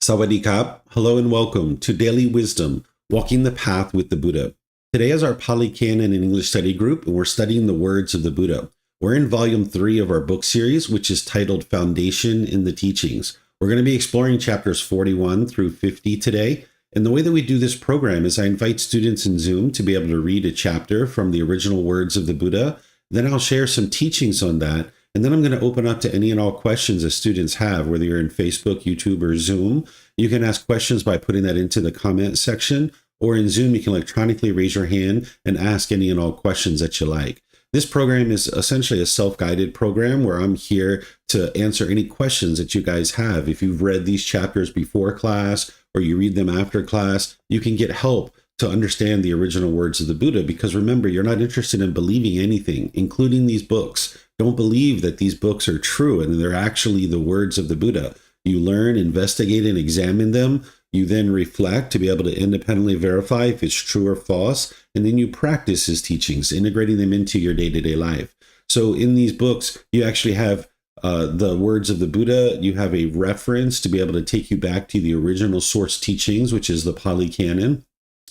Sawadee Hello and welcome to Daily Wisdom, Walking the Path with the Buddha. Today is our Pali Canon and English study group, and we're studying the words of the Buddha. We're in volume 3 of our book series, which is titled Foundation in the Teachings. We're going to be exploring chapters 41 through 50 today. And the way that we do this program is I invite students in Zoom to be able to read a chapter from the original words of the Buddha. Then I'll share some teachings on that. And then I'm going to open up to any and all questions that students have, whether you're in Facebook, YouTube, or Zoom. You can ask questions by putting that into the comment section, or in Zoom, you can electronically raise your hand and ask any and all questions that you like. This program is essentially a self-guided program where I'm here to answer any questions that you guys have. If you've read these chapters before class or you read them after class, you can get help to understand the original words of the Buddha, because remember, you're not interested in believing anything, including these books. Don't believe that these books are true and they're actually the words of the Buddha. You learn, investigate, and examine them. You then reflect to be able to independently verify if it's true or false. And then you practice his teachings, integrating them into your day-to-day life. So in these books, you actually have the words of the Buddha. You have a reference to be able to take you back to the original source teachings, which is the Pali Canon.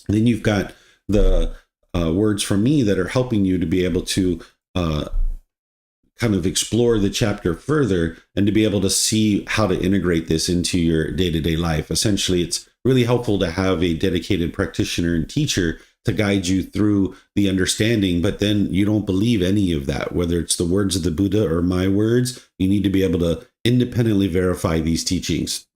And then you've got the words from me that are helping you to be able to kind of explore the chapter further and to be able to see how to integrate this into your day-to-day life. Essentially, it's really helpful to have a dedicated practitioner and teacher to guide you through the understanding, but then you don't believe any of that, whether it's the words of the Buddha or my words. You need to be able to independently verify these teachings.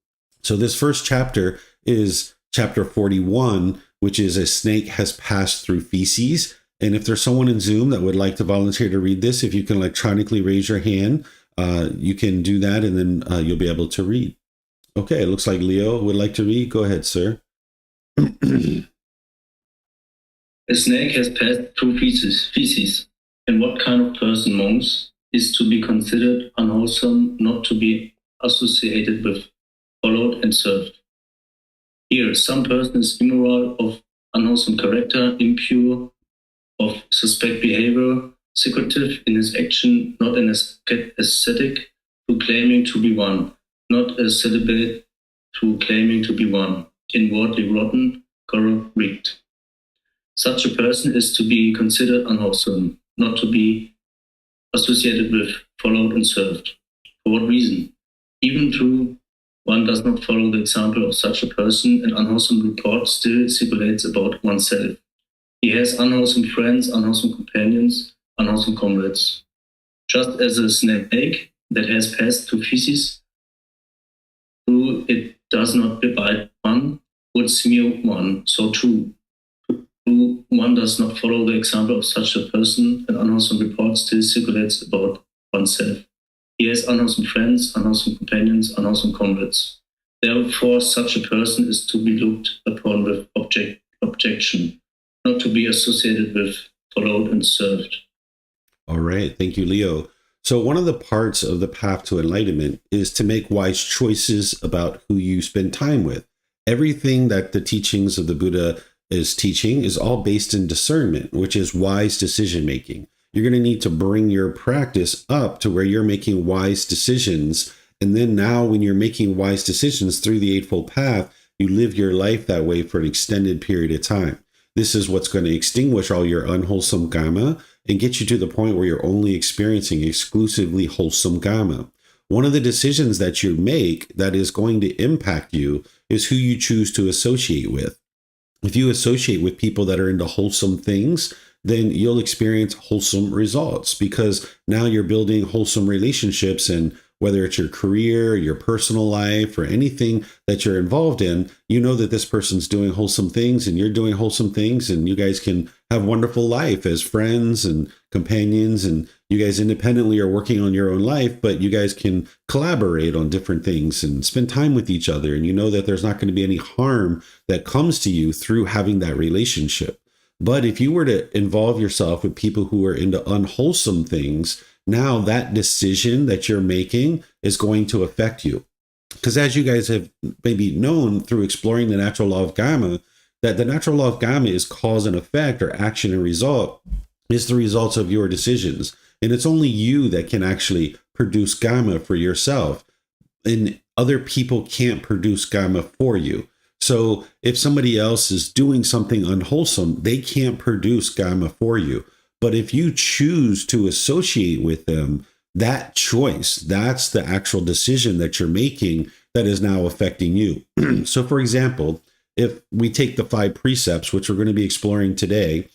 So this first chapter is chapter 41, which is a snake has passed through feces. And if there's someone in Zoom that would like to volunteer to read this, if you can electronically raise your hand, you can do that, and then you'll be able to read. Okay, it looks like Leo would like to read. Go ahead, sir. A snake has passed through feces. And what kind of person, monks, is to be considered unwholesome, not to be associated with, followed, and served? Here, some person is immoral, of unwholesome character, impure, of suspect behavior, secretive in his action, not an ascetic, to claiming to be one, not a celibate, to claiming to be one, inwardly rotten, corrupt. Such a person is to be considered unwholesome, not to be associated with, followed, and served. For what reason? Even though one does not follow the example of such a person, an unwholesome report still circulates about oneself. He has unwholesome friends, unwholesome companions, unwholesome comrades. Just as a snake that has passed through feces, though it does not bite one, would smear one, so too. Though one does not follow the example of such a person, an unwholesome report still circulates about oneself. He has unwholesome friends, unwholesome companions, unwholesome comrades. Therefore, such a person is to be looked upon with objection, not to be associated with, followed, and served. All right. Thank you, Leo. So one of the parts of the path to enlightenment is to make wise choices about who you spend time with. Everything that the teachings of the Buddha is teaching is all based in discernment, which is wise decision making. You're going to need to bring your practice up to where you're making wise decisions. And then now when you're making wise decisions through the Eightfold Path, you live your life that way for an extended period of time. This is what's going to extinguish all your unwholesome karma and get you to the point where you're only experiencing exclusively wholesome karma. One of the decisions that you make that is going to impact you is who you choose to associate with. If you associate with people that are into wholesome things, then you'll experience wholesome results, because now you're building wholesome relationships, and whether it's your career, your personal life, or anything that you're involved in, you know that this person's doing wholesome things and you're doing wholesome things, and you guys can have wonderful life as friends and companions, and you guys independently are working on your own life, but you guys can collaborate on different things and spend time with each other. And you know that there's not going to be any harm that comes to you through having that relationship. But if you were to involve yourself with people who are into unwholesome things, now that decision that you're making is going to affect you. Because as you guys have maybe known through exploring the natural law of karma, that the natural law of karma is cause and effect, or action and result, is the results of your decisions. And it's only you that can actually produce karma for yourself. and other people can't produce karma for you. So if somebody else is doing something unwholesome, they can't produce karma for you. But if you choose to associate with them, that choice, that's the actual decision that you're making that is now affecting you. So for example, if we take the 5 precepts, which we're going to be exploring today,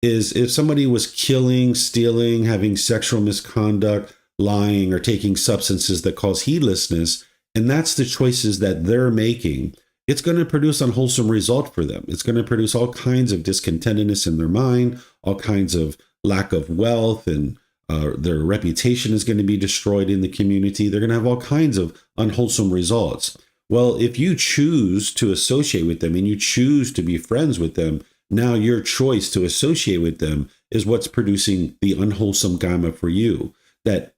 is if somebody was killing, stealing, having sexual misconduct, lying, or taking substances that cause heedlessness, and that's the choices that they're making, it's going to produce unwholesome result for them. It's going to produce all kinds of discontentedness in their mind, all kinds of lack of wealth, and their reputation is going to be destroyed in the community. They're going to have all kinds of unwholesome results. Well, if you choose to associate with them and you choose to be friends with them, now your choice to associate with them is what's producing the unwholesome karma for you, that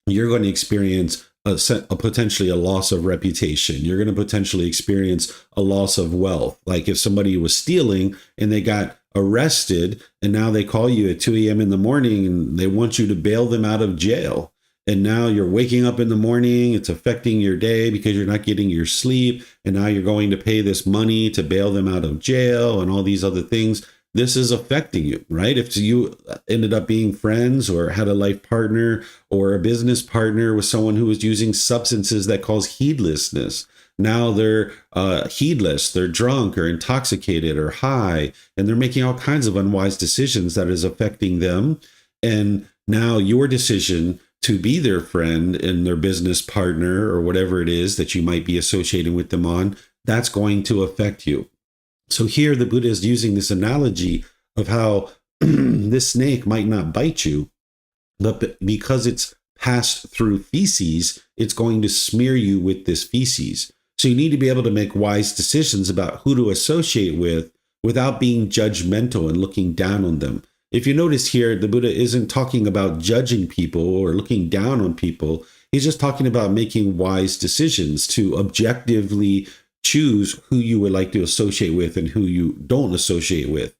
you're going to experience potentially a loss of reputation. You're going to potentially experience a loss of wealth. Like if somebody was stealing and they got arrested and now they call you at 2 a.m. in the morning and they want you to bail them out of jail. And now you're waking up in the morning, it's affecting your day because you're not getting your sleep. And now you're going to pay this money to bail them out of jail and all these other things. This is affecting you, right? If you ended up being friends or had a life partner or a business partner with someone who was using substances that cause heedlessness, now they're heedless, they're drunk or intoxicated or high, and they're making all kinds of unwise decisions that is affecting them. And now your decision to be their friend and their business partner or whatever it is that you might be associating with them on, that's going to affect you. So here the Buddha is using this analogy of how this snake might not bite you, but because it's passed through feces, it's going to smear you with this feces. So you need to be able to make wise decisions about who to associate with without being judgmental and looking down on them. If you notice here, the Buddha isn't talking about judging people or looking down on people. He's just talking about making wise decisions to objectively choose who you would like to associate with and who you don't associate with.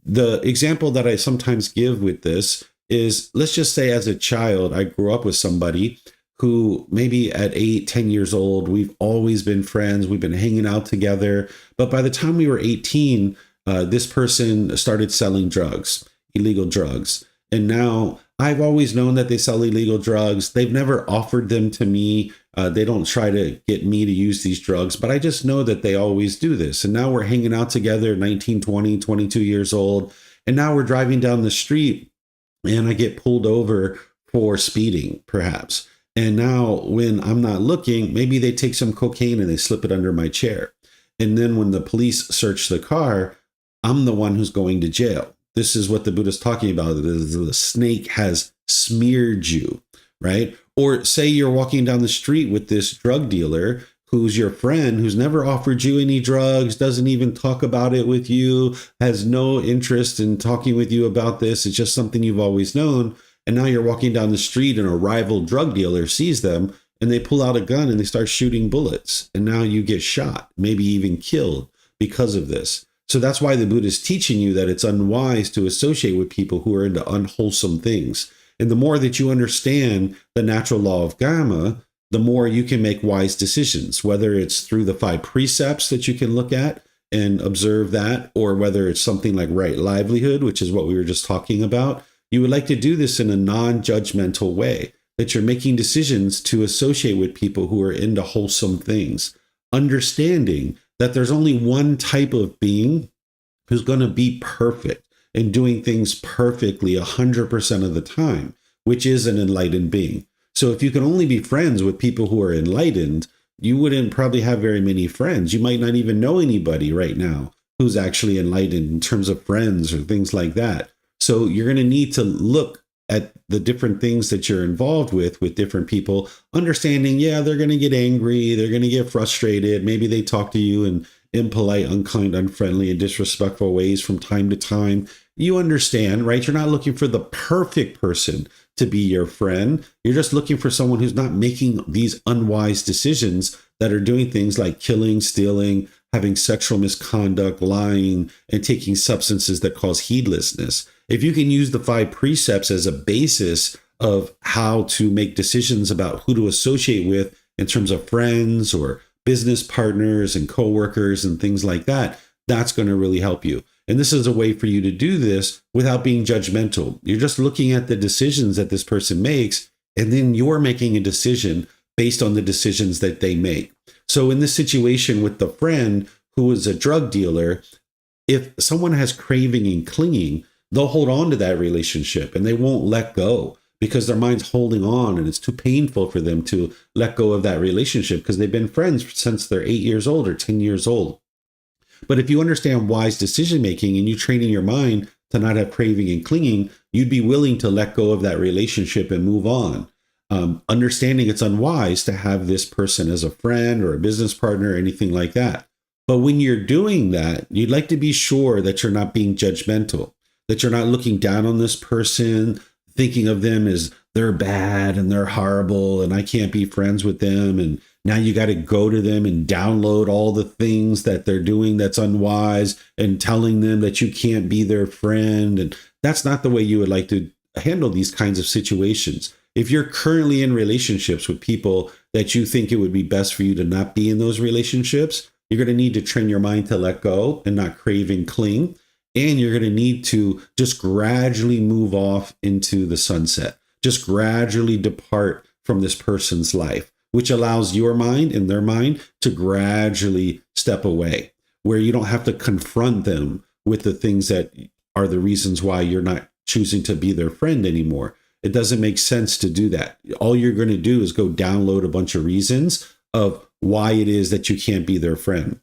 The example that I sometimes give with this is, let's just say as a child, I grew up with somebody who maybe at 8, 10 years old, we've always been friends, we've been hanging out together. But by the time we were 18, this person started selling drugs, illegal drugs. And now I've always known that they sell illegal drugs. They've never offered them to me. They don't try to get me to use these drugs, but I just know that they always do this. And now we're hanging out together, 19, 20, 22 years old. And now we're driving down the street and I get pulled over for speeding, perhaps. And now when I'm not looking, maybe they take some cocaine and they slip it under my chair. And then when the police search the car, I'm the one who's going to jail. This is what the Buddha's talking about. The snake has smeared you, right? Or say you're walking down the street with this drug dealer who's your friend, who's never offered you any drugs, doesn't even talk about it with you, has no interest in talking with you about this. It's just something you've always known. And now you're walking down the street and a rival drug dealer sees them and they pull out a gun and they start shooting bullets. And now you get shot, maybe even killed because of this. So that's why the Buddha is teaching you that it's unwise to associate with people who are into unwholesome things. And the more that you understand the natural law of karma, the more you can make wise decisions, whether it's through the 5 precepts that you can look at and observe that, or whether it's something like right livelihood, which is what we were just talking about. You would like to do this in a non-judgmental way, that you're making decisions to associate with people who are into wholesome things, understanding that there's only one type of being who's going to be perfect and doing things perfectly 100% of the time, which is an enlightened being. So if you can only be friends with people who are enlightened, you wouldn't probably have very many friends. You might not even know anybody right now who's actually enlightened in terms of friends or things like that. So you're going to need to look at the different things that you're involved with different people, understanding, yeah, they're going to get angry, they're going to get frustrated. Maybe they talk to you in impolite, unkind, unfriendly, and disrespectful ways from time to time. You understand, right? You're not looking for the perfect person to be your friend. You're just looking for someone who's not making these unwise decisions that are doing things like killing, stealing, having sexual misconduct, lying, and taking substances that cause heedlessness. If you can use the 5 precepts as a basis of how to make decisions about who to associate with in terms of friends or business partners and coworkers and things like that, that's going to really help you. And this is a way for you to do this without being judgmental. You're just looking at the decisions that this person makes, and then you're making a decision based on the decisions that they make. So in this situation with the friend who is a drug dealer, if someone has craving and clinging, they'll hold on to that relationship and they won't let go because their mind's holding on, and it's too painful for them to let go of that relationship because they've been friends since they're 8 years old or 10 years old. But if you understand wise decision making and you train in your mind to not have craving and clinging, you'd be willing to let go of that relationship and move on. Understanding it's unwise to have this person as a friend or a business partner or anything like that. But when you're doing that, you'd like to be sure that you're not being judgmental, that you're not looking down on this person, thinking of them as they're bad and they're horrible and I can't be friends with them. And now you got to go to them and download all the things that they're doing that's unwise and telling them that you can't be their friend. And that's not the way you would like to handle these kinds of situations. If you're currently in relationships with people that you think it would be best for you to not be in those relationships, you're going to need to train your mind to let go and not crave and cling. And you're going to need to just gradually move off into the sunset, just gradually depart from this person's life, which allows your mind and their mind to gradually step away, where you don't have to confront them with the things that are the reasons why you're not choosing to be their friend anymore. It doesn't make sense to do that. All you're going to do is go download a bunch of reasons of why it is that you can't be their friend.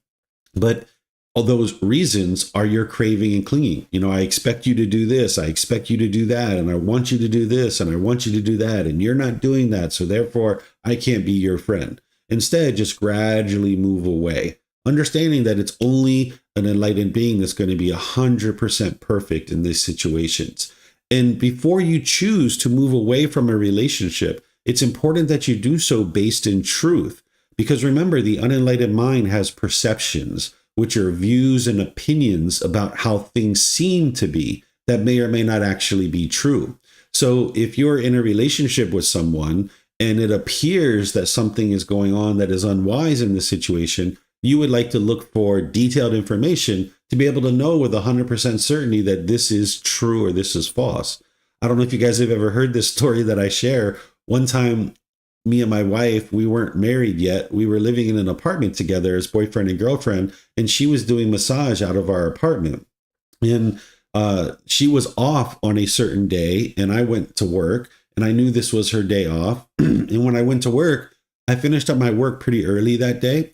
But all those reasons are your craving and clinging. You know, I expect you to do this, I expect you to do that, and I want you to do this, and I want you to do that, and you're not doing that, so therefore I can't be your friend. Instead, just gradually move away, understanding that it's only an enlightened being that's going to be 100% perfect in these situations. And before you choose to move away from a relationship, it's important that you do so based in truth. Because remember, the unenlightened mind has perceptions, which are views and opinions about how things seem to be that may or may not actually be true. So if you're in a relationship with someone and it appears that something is going on that is unwise in the situation, you would like to look for detailed information to be able to know with 100% certainty that this is true or this is false. I don't know if you guys have ever heard this story that I share. One time, me and my wife, we weren't married yet. We were living in an apartment together as boyfriend and girlfriend, and she was doing massage out of our apartment. And she was off on a certain day, and I went to work, and I knew this was her day off. And when I went to work, I finished up my work pretty early that day,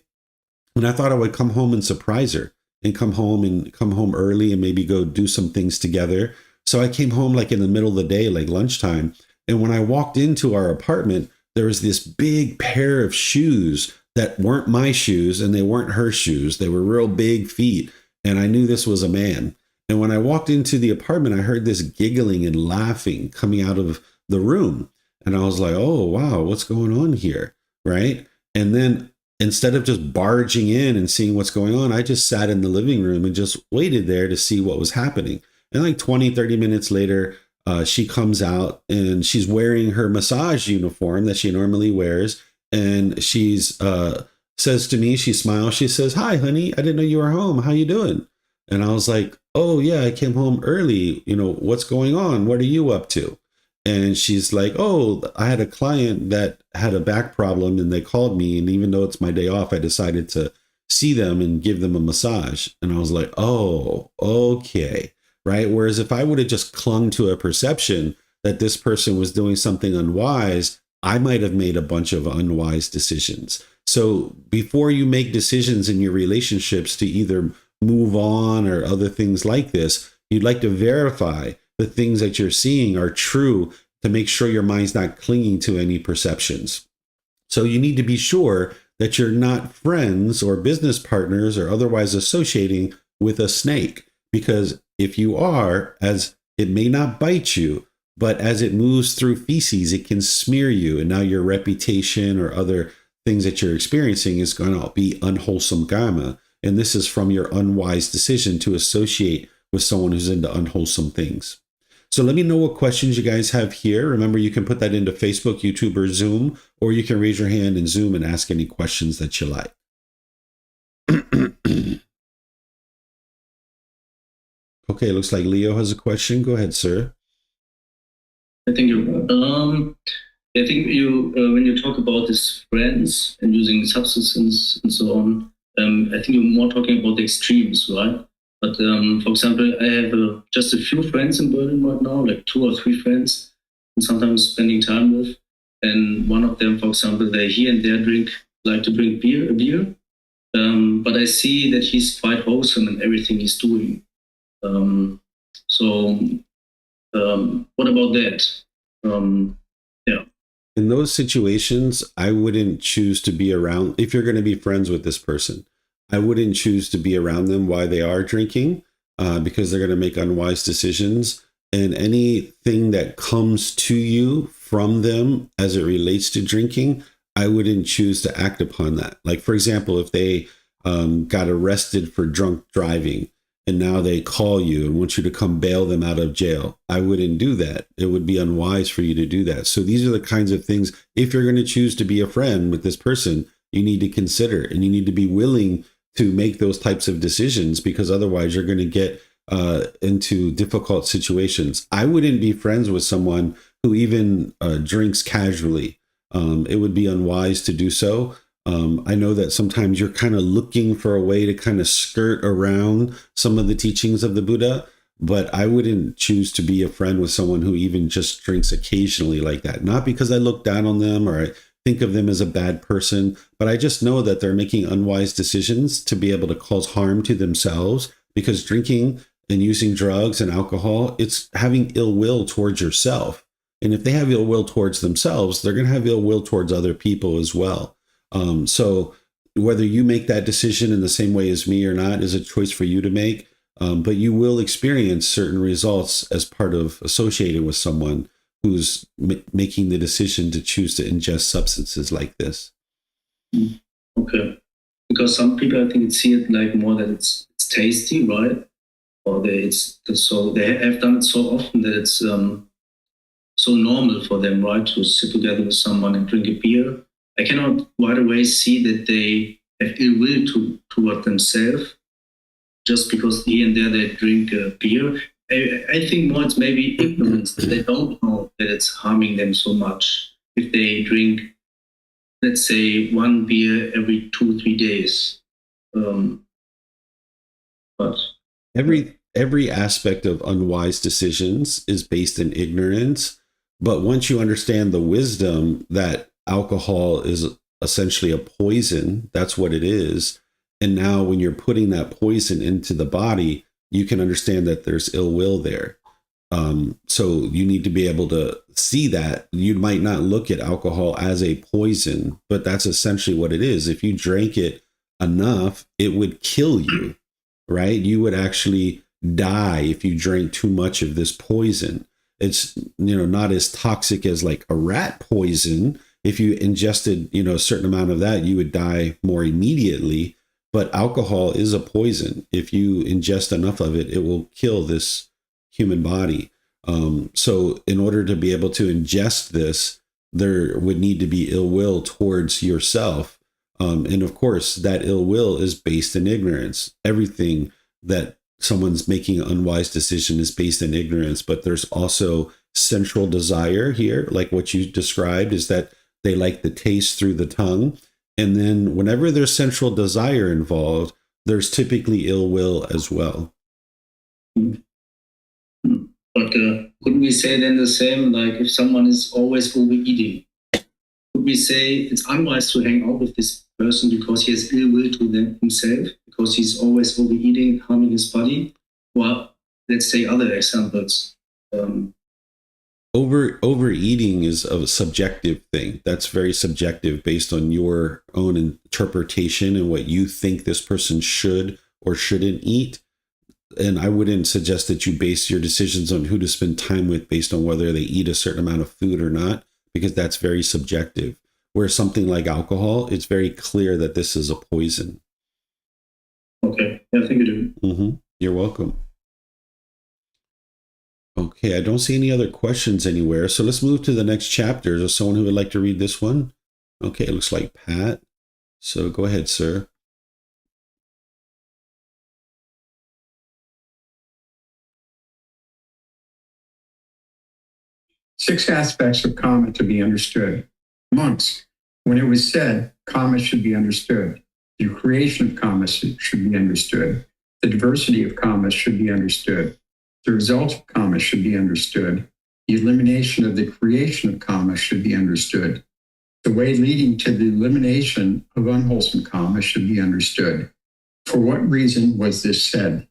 and I thought I would come home and surprise her and come home early and maybe go do some things together. So I came home like in the middle of the day, like lunchtime. And when I walked into our apartment, there was this big pair of shoes that weren't my shoes and they weren't her shoes. They were real big feet. And I knew this was a man. And when I walked into the apartment, I heard this giggling and laughing coming out of the room. And I was like, oh, wow, what's going on here? Right. And then instead of just barging in and seeing what's going on, I just sat in the living room and just waited there to see what was happening. And like 20, 30 minutes later, she comes out and she's wearing her massage uniform that she normally wears. And she's says to me, she smiles, she says, "Hi, honey, I didn't know you were home. How you doing?" And I was like, "Oh, yeah, I came home early. You know, what's going on? What are you up to?" And she's like, "Oh, I had a client that had a back problem and they called me. And even though it's my day off, I decided to see them and give them a massage." And I was like, "Oh, okay." Right. Whereas if I would have just clung to a perception that this person was doing something unwise, I might have made a bunch of unwise decisions. So before you make decisions in your relationships to either move on or other things like this, you'd like to verify the things that you're seeing are true to make sure your mind's not clinging to any perceptions. So you need to be sure that you're not friends or business partners or otherwise associating with a snake. Because if you are, as it may not bite you, but as it moves through feces, it can smear you. And now your reputation or other things that you're experiencing is going to be unwholesome karma. And this is from your unwise decision to associate with someone who's into unwholesome things. So let me know what questions you guys have here. Remember, you can put that into Facebook, YouTube, or Zoom, or you can raise your hand in Zoom and ask any questions that you like. Okay, looks like Leo has a question. Go ahead, sir. Thank you. I think you, when you talk about these friends and using substances and so on, I think you're more talking about the extremes, right? But for example, I have just a few friends in Berlin right now, like 2 or 3 friends, and sometimes spending time with. And one of them, for example, they here and there like to drink beer. But I see that he's quite wholesome in everything he's doing. So what about that? Yeah. In those situations, I wouldn't choose to be around, if you're going to be friends with this person, I wouldn't choose to be around them while they are drinking, because they're going to make unwise decisions. And anything that comes to you from them as it relates to drinking, I wouldn't choose to act upon that. Like, for example, if they got arrested for drunk driving, and now they call you and want you to come bail them out of jail, I wouldn't do that. It would be unwise for you to do that. So these are the kinds of things, if you're going to choose to be a friend with this person, you need to consider, and you need to be willing to make those types of decisions, because otherwise you're going to get into difficult situations. I wouldn't be friends with someone who even drinks casually. It would be unwise to do so. I know that sometimes you're kind of looking for a way to kind of skirt around some of the teachings of the Buddha, but I wouldn't choose to be a friend with someone who even just drinks occasionally like that. Not because I look down on them or I think of them as a bad person, but I just know that they're making unwise decisions to be able to cause harm to themselves, because drinking and using drugs and alcohol, it's having ill will towards yourself. And if they have ill will towards themselves, they're going to have ill will towards other people as well. So whether you make that decision in the same way as me or not is a choice for you to make. But you will experience certain results as part of associating with someone who's making the decision to choose to ingest substances like this. Okay. Because some people, I think, see it like more that it's tasty, right? Or they have done it so often that it's so normal for them, right, to sit together with someone and drink a beer. I cannot right away see that they have ill will toward themselves just because here and there they drink beer. I think more it's maybe ignorance that they don't know that it's harming them so much if they drink, let's say, 1 beer every 2-3 days. But every aspect of unwise decisions is based in ignorance. But once you understand the wisdom that alcohol is essentially a poison, that's what it is. And now when you're putting that poison into the body, you can understand that there's ill will there. So you need to be able to see that. You might not look at alcohol as a poison, but that's essentially what it is. If you drank it enough, it would kill you, right? You would actually die if you drank too much of this poison. It's, not as toxic as like a rat poison. If you ingested, a certain amount of that, you would die more immediately. But alcohol is a poison. If you ingest enough of it, it will kill this human body. So in order to be able to ingest this, there would need to be ill will towards yourself. And of course, that ill will is based in ignorance. Everything that someone's making an unwise decision is based in ignorance, but there's also central desire here, like what you described, is that they like the taste through the tongue. And then whenever there's central desire involved, there's typically ill will as well. But couldn't we say then the same, like if someone is always overeating, could we say it's unwise to hang out with this person because he has ill will to himself, because he's always overeating, harming his body? Well, let's say other examples. Overeating is a subjective thing. That's very subjective based on your own interpretation and what you think this person should or shouldn't eat. And I wouldn't suggest that you base your decisions on who to spend time with based on whether they eat a certain amount of food or not, because that's very subjective. Where something like alcohol, it's very clear that this is a poison. Okay, yeah, I think you do. You're welcome. Okay, I don't see any other questions anywhere. So let's move to the next chapter. Is there someone who would like to read this one? Okay, it looks like Pat. So go ahead, sir. Six aspects of karma to be understood. Monks, when it was said, karma should be understood. The creation of karma should be understood. The diversity of karma should be understood. The result of karma should be understood. The elimination of the creation of karma should be understood. The way leading to the elimination of unwholesome karma should be understood. For what reason was this said?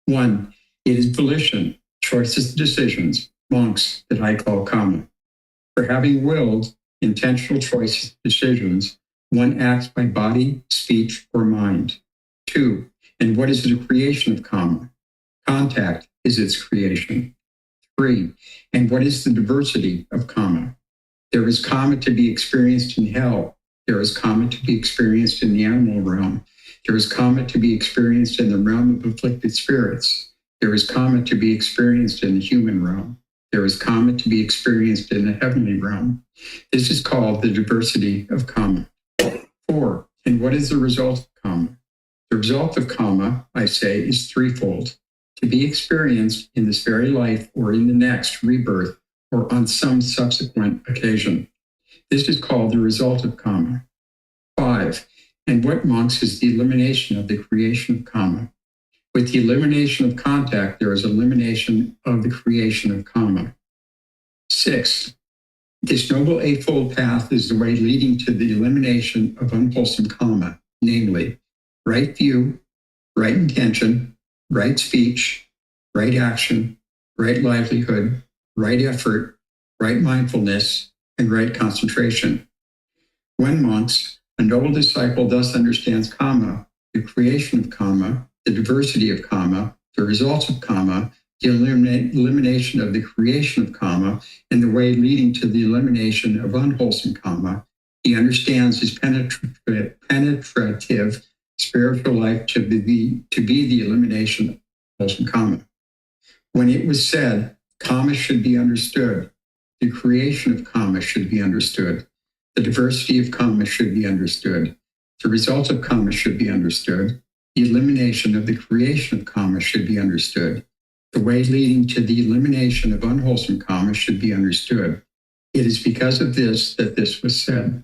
1. It is volition, choices, decisions, monks, that I call karma. For having willed, intentional choices, decisions, one acts by body, speech, or mind. 2. And what is the creation of karma? Contact is its creation. 3. And what is the diversity of karma? There is karma to be experienced in hell. There is karma to be experienced in the animal realm. There is karma to be experienced in the realm of afflicted spirits. There is karma to be experienced in the human realm. There is karma to be experienced in the heavenly realm. This is called the diversity of karma. 4. And what is the result of karma? The result of karma, I say, is threefold: to be experienced in this very life or in the next rebirth or on some subsequent occasion. This is called the result of karma. 5. And what, monks, is the elimination of the creation of karma? With the elimination of contact, there is elimination of the creation of karma. 6. This noble eightfold path is the way leading to the elimination of unwholesome karma, namely, right view, right intention, right speech, right action, right livelihood, right effort, right mindfulness, and right concentration. When, monks, a noble disciple thus understands karma, the creation of karma, the diversity of karma, the results of karma, the elimination of the creation of karma, and the way leading to the elimination of unwholesome karma, he understands his penetrative spiritual life to be the elimination of wholesome karma. When it was said, karma should be understood, the creation of karma should be understood, the diversity of karma should be understood, the result of karma should be understood, the elimination of the creation of karma should be understood, the way leading to the elimination of unwholesome karma should be understood. It is because of this that this was said.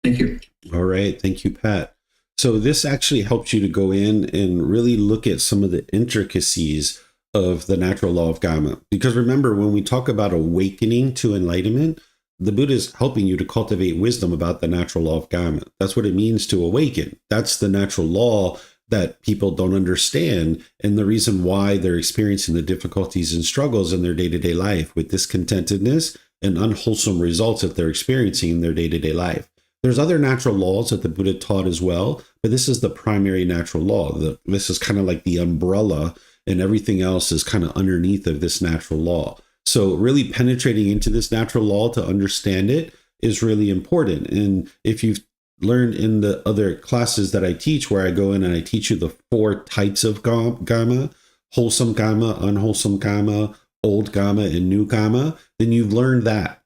Thank you. All right. Thank you, Pat. So this actually helps you to go in and really look at some of the intricacies of the natural law of karma. Because remember, when we talk about awakening to enlightenment, the Buddha is helping you to cultivate wisdom about the natural law of karma. That's what it means to awaken. That's the natural law that people don't understand, and the reason why they're experiencing the difficulties and struggles in their day-to-day life with discontentedness and unwholesome results that they're experiencing in their day-to-day life. There's other natural laws that the Buddha taught as well, but this is the primary natural law. This is kind of like the umbrella, and everything else is kind of underneath of this natural law. So really penetrating into this natural law to understand it is really important. And if you've learned in the other classes that I teach, where I go in and I teach you the 4 types of karma, wholesome karma, unwholesome karma, old karma, and new karma, then you've learned that.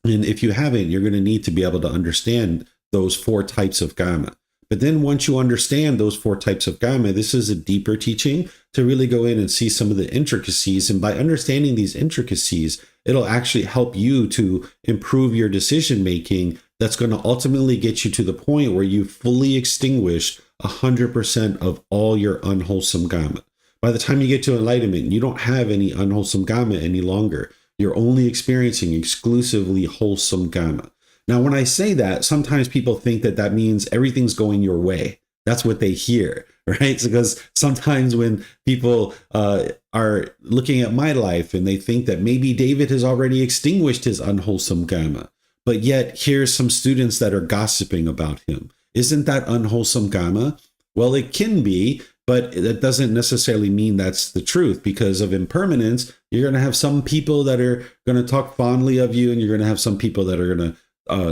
And if you haven't, you're going to need to be able to understand those 4 types of karma. But then once you understand those 4 types of karma, this is a deeper teaching to really go in and see some of the intricacies. And by understanding these intricacies, it'll actually help you to improve your decision making. That's going to ultimately get you to the point where you fully extinguish 100% of all your unwholesome karma. By the time you get to enlightenment, you don't have any unwholesome karma any longer. You're only experiencing exclusively wholesome karma. Now, when I say that, sometimes people think that that means everything's going your way. That's what they hear, right? Because sometimes when people are looking at my life and they think that maybe David has already extinguished his unwholesome karma, but yet here's some students that are gossiping about him. Isn't that unwholesome karma? Well, it can be, but that doesn't necessarily mean that's the truth. Because of impermanence, you're going to have some people that are going to talk fondly of you, and you're going to have some people that are going to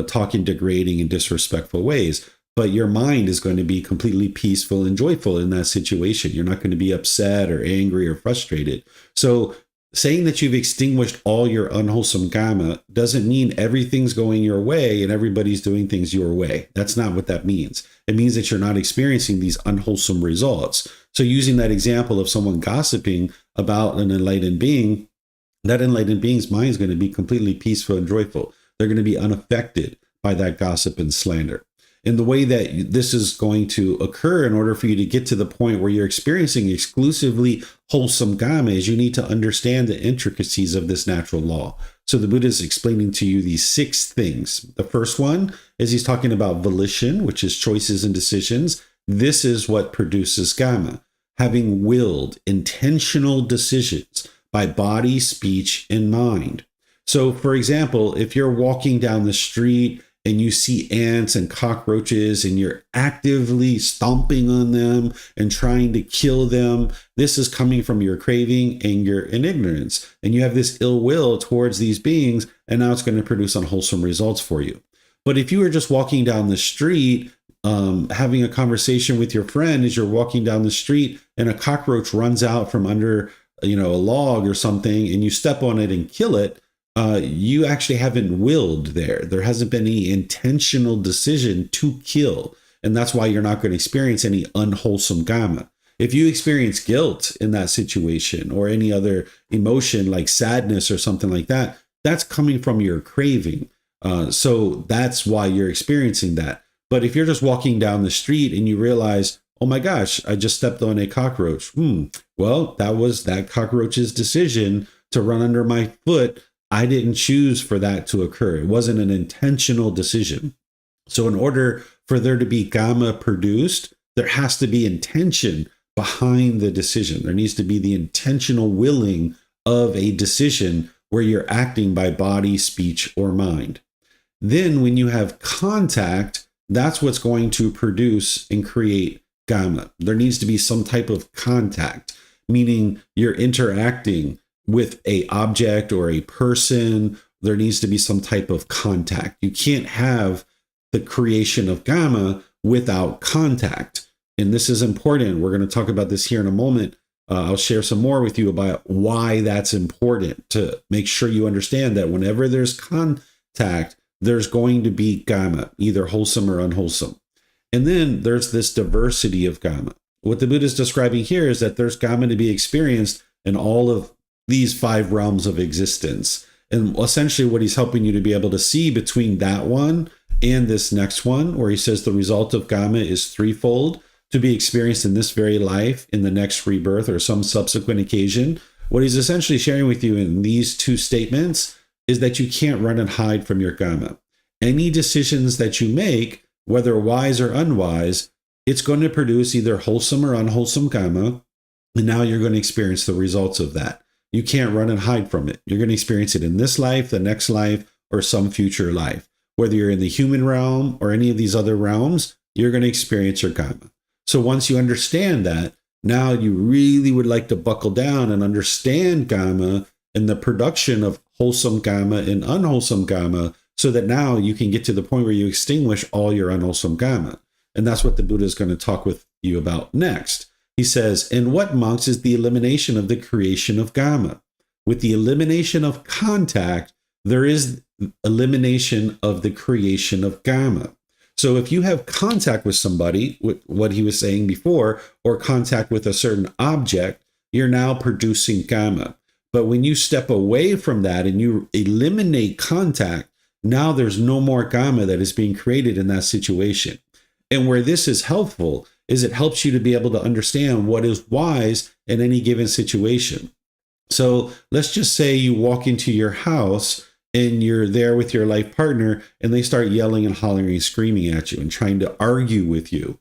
talk in degrading and disrespectful ways. But your mind is going to be completely peaceful and joyful in that situation. You're not going to be upset or angry or frustrated. So saying that you've extinguished all your unwholesome karma doesn't mean everything's going your way and everybody's doing things your way. That's not what that means. It means that you're not experiencing these unwholesome results. So using that example of someone gossiping about an enlightened being, that enlightened being's mind is going to be completely peaceful and joyful. They're going to be unaffected by that gossip and slander. And the way that this is going to occur in order for you to get to the point where you're experiencing exclusively wholesome karma is you need to understand the intricacies of this natural law. So the Buddha is explaining to you these 6 things. The first one is he's talking about volition, which is choices and decisions. This is what produces karma. Having willed intentional decisions by body, speech, and mind. So for example, if you're walking down the street and you see ants and cockroaches and you're actively stomping on them and trying to kill them, this is coming from your craving, anger, and ignorance. And you have this ill will towards these beings, and now it's going to produce unwholesome results for you. But if you were just walking down the street, having a conversation with your friend as you're walking down the street and a cockroach runs out from under, a log or something, and you step on it and kill it, you actually haven't willed there. There hasn't been any intentional decision to kill. And that's why you're not going to experience any unwholesome karma. If you experience guilt in that situation or any other emotion like sadness or something like that, that's coming from your craving. So that's why you're experiencing that. But if you're just walking down the street and you realize, oh my gosh, I just stepped on a cockroach. Well, that was that cockroach's decision to run under my foot. I didn't choose for that to occur. It wasn't an intentional decision. So in order for there to be karma produced, there has to be intention behind the decision. There needs to be the intentional willing of a decision where you're acting by body, speech, or mind. Then when you have contact, that's what's going to produce and create karma. There needs to be some type of contact, meaning you're interacting with a object or a person. There needs to be some type of contact. You can't have the creation of karma without contact. And this is important. We're going to talk about this here in a moment. I'll share some more with you about why that's important, to make sure you understand that whenever there's contact, there's going to be karma, either wholesome or unwholesome. And then there's this diversity of karma. What the Buddha is describing here is that there's karma to be experienced in all of these 5 realms of existence. And essentially what he's helping you to be able to see between that one and this next one, where he says the result of karma is threefold, to be experienced in this very life, in the next rebirth, or some subsequent occasion. What he's essentially sharing with you in these 2 statements is that you can't run and hide from your karma. Any decisions that you make, whether wise or unwise, it's going to produce either wholesome or unwholesome karma. And now you're going to experience the results of that. You can't run and hide from it. You're going to experience it in this life, the next life, or some future life. Whether you're in the human realm or any of these other realms, you're going to experience your karma. So once you understand that, now you really would like to buckle down and understand karma and the production of wholesome karma and unwholesome karma, so that now you can get to the point where you extinguish all your unwholesome karma. And that's what the Buddha is going to talk with you about next. He says, in what, monks, is the elimination of the creation of karma? With the elimination of contact, there is elimination of the creation of karma. So if you have contact with somebody, with what he was saying before, or contact with a certain object, you're now producing karma. But when you step away from that and you eliminate contact, now there's no more karma that is being created in that situation. And where this is helpful is it helps you to be able to understand what is wise in any given situation. So let's just say you walk into your house and you're there with your life partner and they start yelling and hollering and screaming at you and trying to argue with you.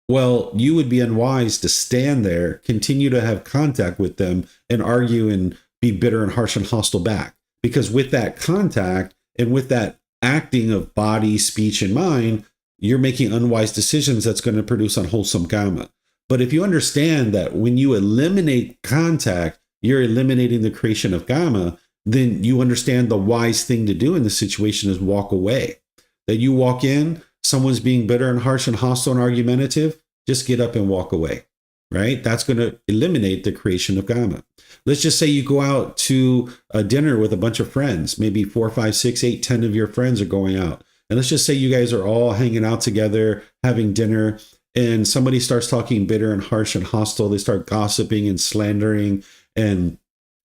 Well, you would be unwise to stand there, continue to have contact with them, and argue and be bitter and harsh and hostile back. Because with that contact and with that acting of body, speech, and mind, you're making unwise decisions that's going to produce unwholesome karma. But if you understand that when you eliminate contact, you're eliminating the creation of karma, then you understand the wise thing to do in this situation is walk away. That you walk in, someone's being bitter and harsh and hostile and argumentative, just get up and walk away. right? That's going to eliminate the creation of Kama. Let's just say you go out to a dinner with a bunch of friends, maybe 4, 5, 6, 8, 10 of your friends are going out. And let's just say you guys are all hanging out together, having dinner, and somebody starts talking bitter and harsh and hostile. They start gossiping and slandering. And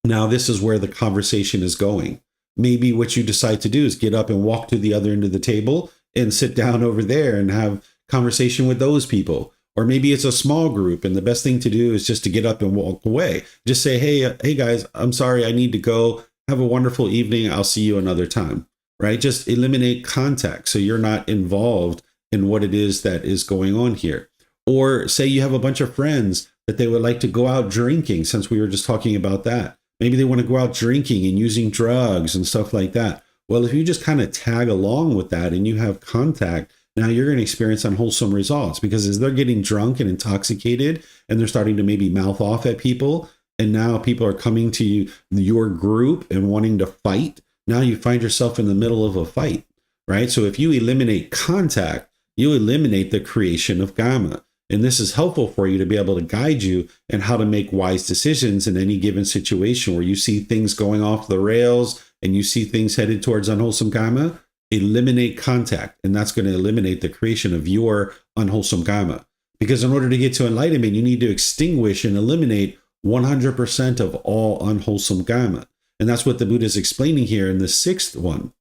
now this is where the conversation is going. Maybe what you decide to do is get up and walk to the other end of the table and sit down over there and have conversation with those people. Or maybe it's a small group, and the best thing to do is just to get up and walk away. Just say, hey guys, I'm sorry, I need to go. Have a wonderful evening. I'll see you another time, right? Just eliminate contact so you're not involved in what it is that is going on here. Or say you have a bunch of friends that they would like to go out drinking, since we were just talking about that. Maybe they want to go out drinking and using drugs and stuff like that. Well, if you just kind of tag along with that and you have contact, now you're going to experience unwholesome results, because as they're getting drunk and intoxicated and they're starting to maybe mouth off at people, and now people are coming to you, your group, and wanting to fight, now you find yourself in the middle of a fight, right? So if you eliminate contact, you eliminate the creation of Kama. And this is helpful for you to be able to guide you in how to make wise decisions in any given situation where you see things going off the rails and you see things headed towards unwholesome Kama. Eliminate contact, and that's going to eliminate the creation of your unwholesome Kama. Because in order to get to enlightenment, you need to extinguish and eliminate 100% of all unwholesome Kama. And that's what the Buddha is explaining here in the 6th one.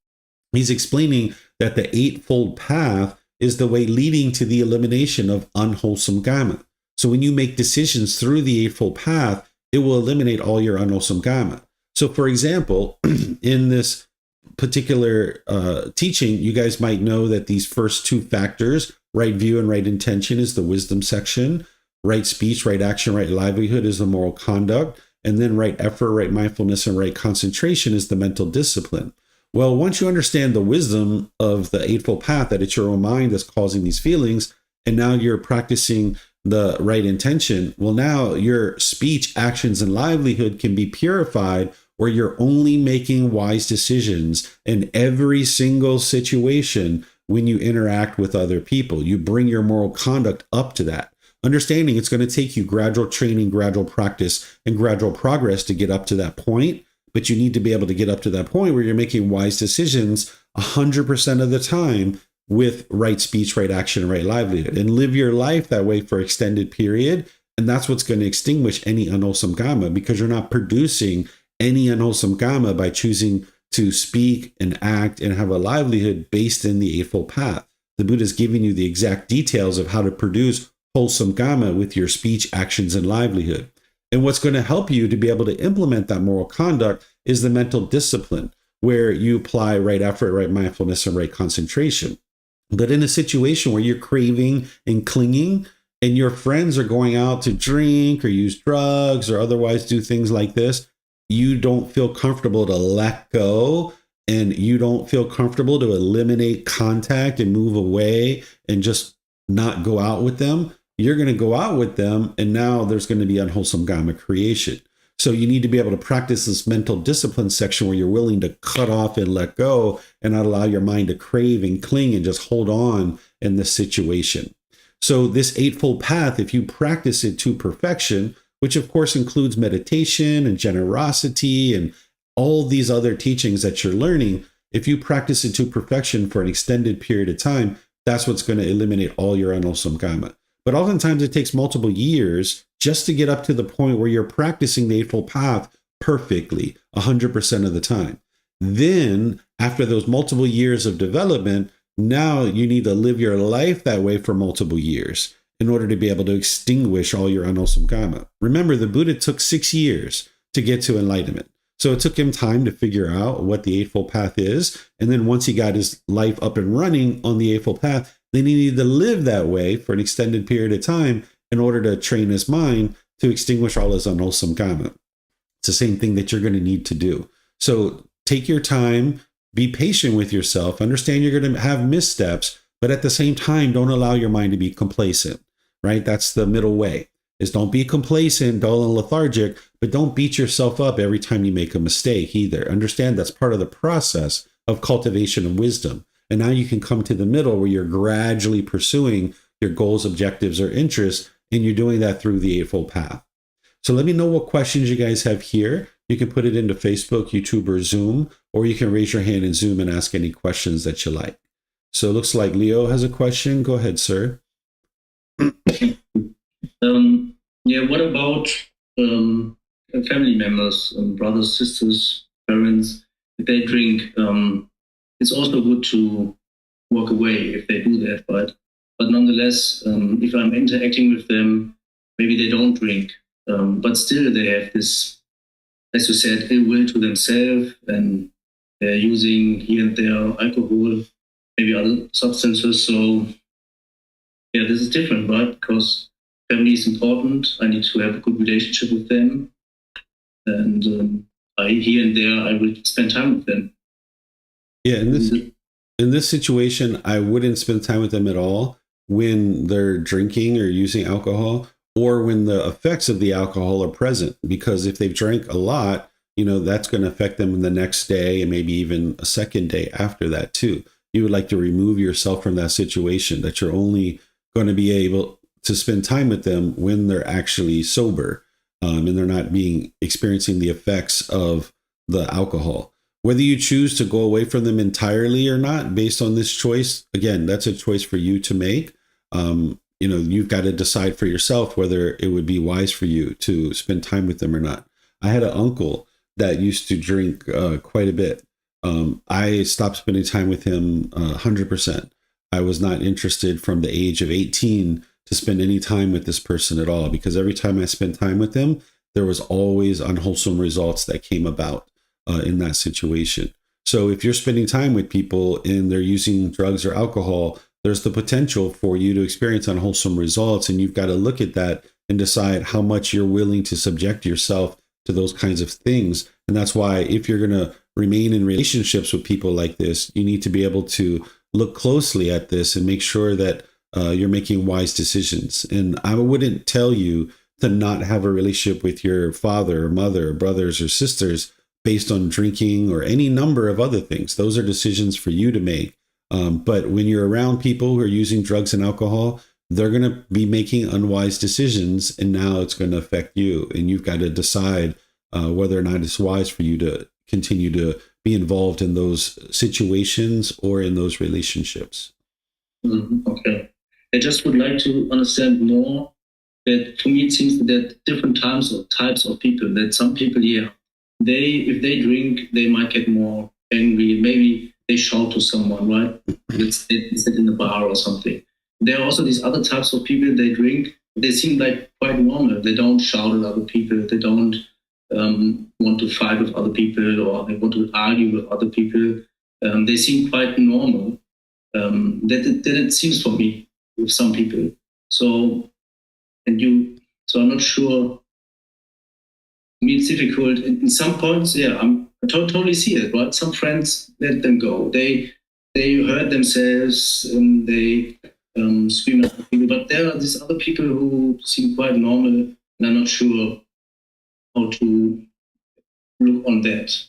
He's explaining that the Eightfold Path is the way leading to the elimination of unwholesome Kama. So when you make decisions through the Eightfold Path, it will eliminate all your unwholesome Kama. So for example, in this particular teaching, you guys might know that these first 2 factors, right view and right intention, is the wisdom section. Right speech, right action, right livelihood is the moral conduct. And then right effort, right mindfulness, and right concentration is the mental discipline. Well, once you understand the wisdom of the Eightfold Path, that it's your own mind that's causing these feelings, and now you're practicing the right intention, well, now your speech, actions, and livelihood can be purified, where you're only making wise decisions in every single situation when you interact with other people. You bring your moral conduct up to that. Understanding it's going to take you gradual training, gradual practice, and gradual progress to get up to that point. But you need to be able to get up to that point where you're making wise decisions 100% of the time with right speech, right action, and right livelihood, and live your life that way for extended period. And that's what's going to extinguish any unwholesome Kama, because you're not producing any unwholesome Kama by choosing to speak and act and have a livelihood based in the Eightfold Path. The Buddha is giving you the exact details of how to produce wholesome Kama with your speech, actions, and livelihood. And what's going to help you to be able to implement that moral conduct is the mental discipline, where you apply right effort, right mindfulness, and right concentration. But in a situation where you're craving and clinging, and your friends are going out to drink or use drugs or otherwise do things like this, you don't feel comfortable to let go, and you don't feel comfortable to eliminate contact and move away and just not go out with them, you're going to go out with them, and now there's going to be unwholesome Kama creation. So you need to be able to practice this mental discipline section where you're willing to cut off and let go and not allow your mind to crave and cling and just hold on in this situation. So this Eightfold Path, if you practice it to perfection, which of course includes meditation and generosity and all these other teachings that you're learning, if you practice it to perfection for an extended period of time, that's what's going to eliminate all your unwholesome Kama. But oftentimes it takes multiple years just to get up to the point where you're practicing the Eightfold Path perfectly, 100% of the time. Then, after those multiple years of development, now you need to live your life that way for multiple years in order to be able to extinguish all your unwholesome Kama. Remember, the Buddha took 6 years to get to enlightenment. So it took him time to figure out what the Eightfold Path is. And then once he got his life up and running on the Eightfold Path, then he needed to live that way for an extended period of time in order to train his mind to extinguish all his unwholesome Kama. It's the same thing that you're going to need to do. So take your time, be patient with yourself, understand you're going to have missteps, but at the same time, don't allow your mind to be complacent, right? That's the middle way, is don't be complacent, dull, and lethargic, but don't beat yourself up every time you make a mistake either. Understand that's part of the process of cultivation of wisdom. And now you can come to the middle where you're gradually pursuing your goals, objectives, or interests and you're doing that through the Eightfold Path. So let me know what questions you guys have here. You can put it into Facebook, YouTube, or Zoom, or you can raise your hand in Zoom and ask any questions that you like. So it looks like Leo has a question. Go ahead, sir. What about family members, brothers, sisters, parents? If they drink, it's also good to walk away if they do that, right? But nonetheless, if I'm interacting with them, maybe they don't drink, but still they have this, as you said, ill will to themselves, and they're using here and there alcohol, maybe other substances. So yeah, this is different, right? Because family is important. I need to have a good relationship with them, and here and there I will spend time with them. Yeah, in this situation, I wouldn't spend time with them at all when they're drinking or using alcohol, or when the effects of the alcohol are present. Because if they've drank a lot, that's going to affect them the next day and maybe even a second day after that too. You would like to remove yourself from that situation, that you're only going to be able to spend time with them when they're actually sober, and they're not experiencing the effects of the alcohol. Whether you choose to go away from them entirely or not, based on this choice, again, that's a choice for you to make. You've got to decide for yourself whether it would be wise for you to spend time with them or not. I had an uncle that used to drink quite a bit. I stopped spending time with him 100%. I was not interested from the age of 18 to spend any time with this person at all, because every time I spent time with them, there was always unwholesome results that came about in that situation. So if you're spending time with people and they're using drugs or alcohol, there's the potential for you to experience unwholesome results. And you've got to look at that and decide how much you're willing to subject yourself to those kinds of things. And that's why if you're going to remain in relationships with people like this, you need to be able to look closely at this and make sure that you're making wise decisions. And I wouldn't tell you to not have a relationship with your father or mother or brothers or sisters based on drinking or any number of other things. Those are decisions for you to make. But when you're around people who are using drugs and alcohol, they're going to be making unwise decisions, and now it's going to affect you. And you've got to decide whether or not it's wise for you to continue to be involved in those situations or in those relationships. Okay. I just would like to understand more that for me it seems that there are different types of people. That some people, if they drink, they might get more angry. Maybe they shout to someone, right? It's in the bar or something. There are also these other types of people. They drink. They seem like quite normal. They don't shout at other people. They don't want to fight with other people, or they want to argue with other people. They seem quite normal. That it seems for me with some people. So I'm not sure. I mean, it's difficult in some points. Yeah, I totally see it. Right, some friends let them go. They hurt themselves and they scream at people. But there are these other people who seem quite normal, and I'm not sure how to look on that.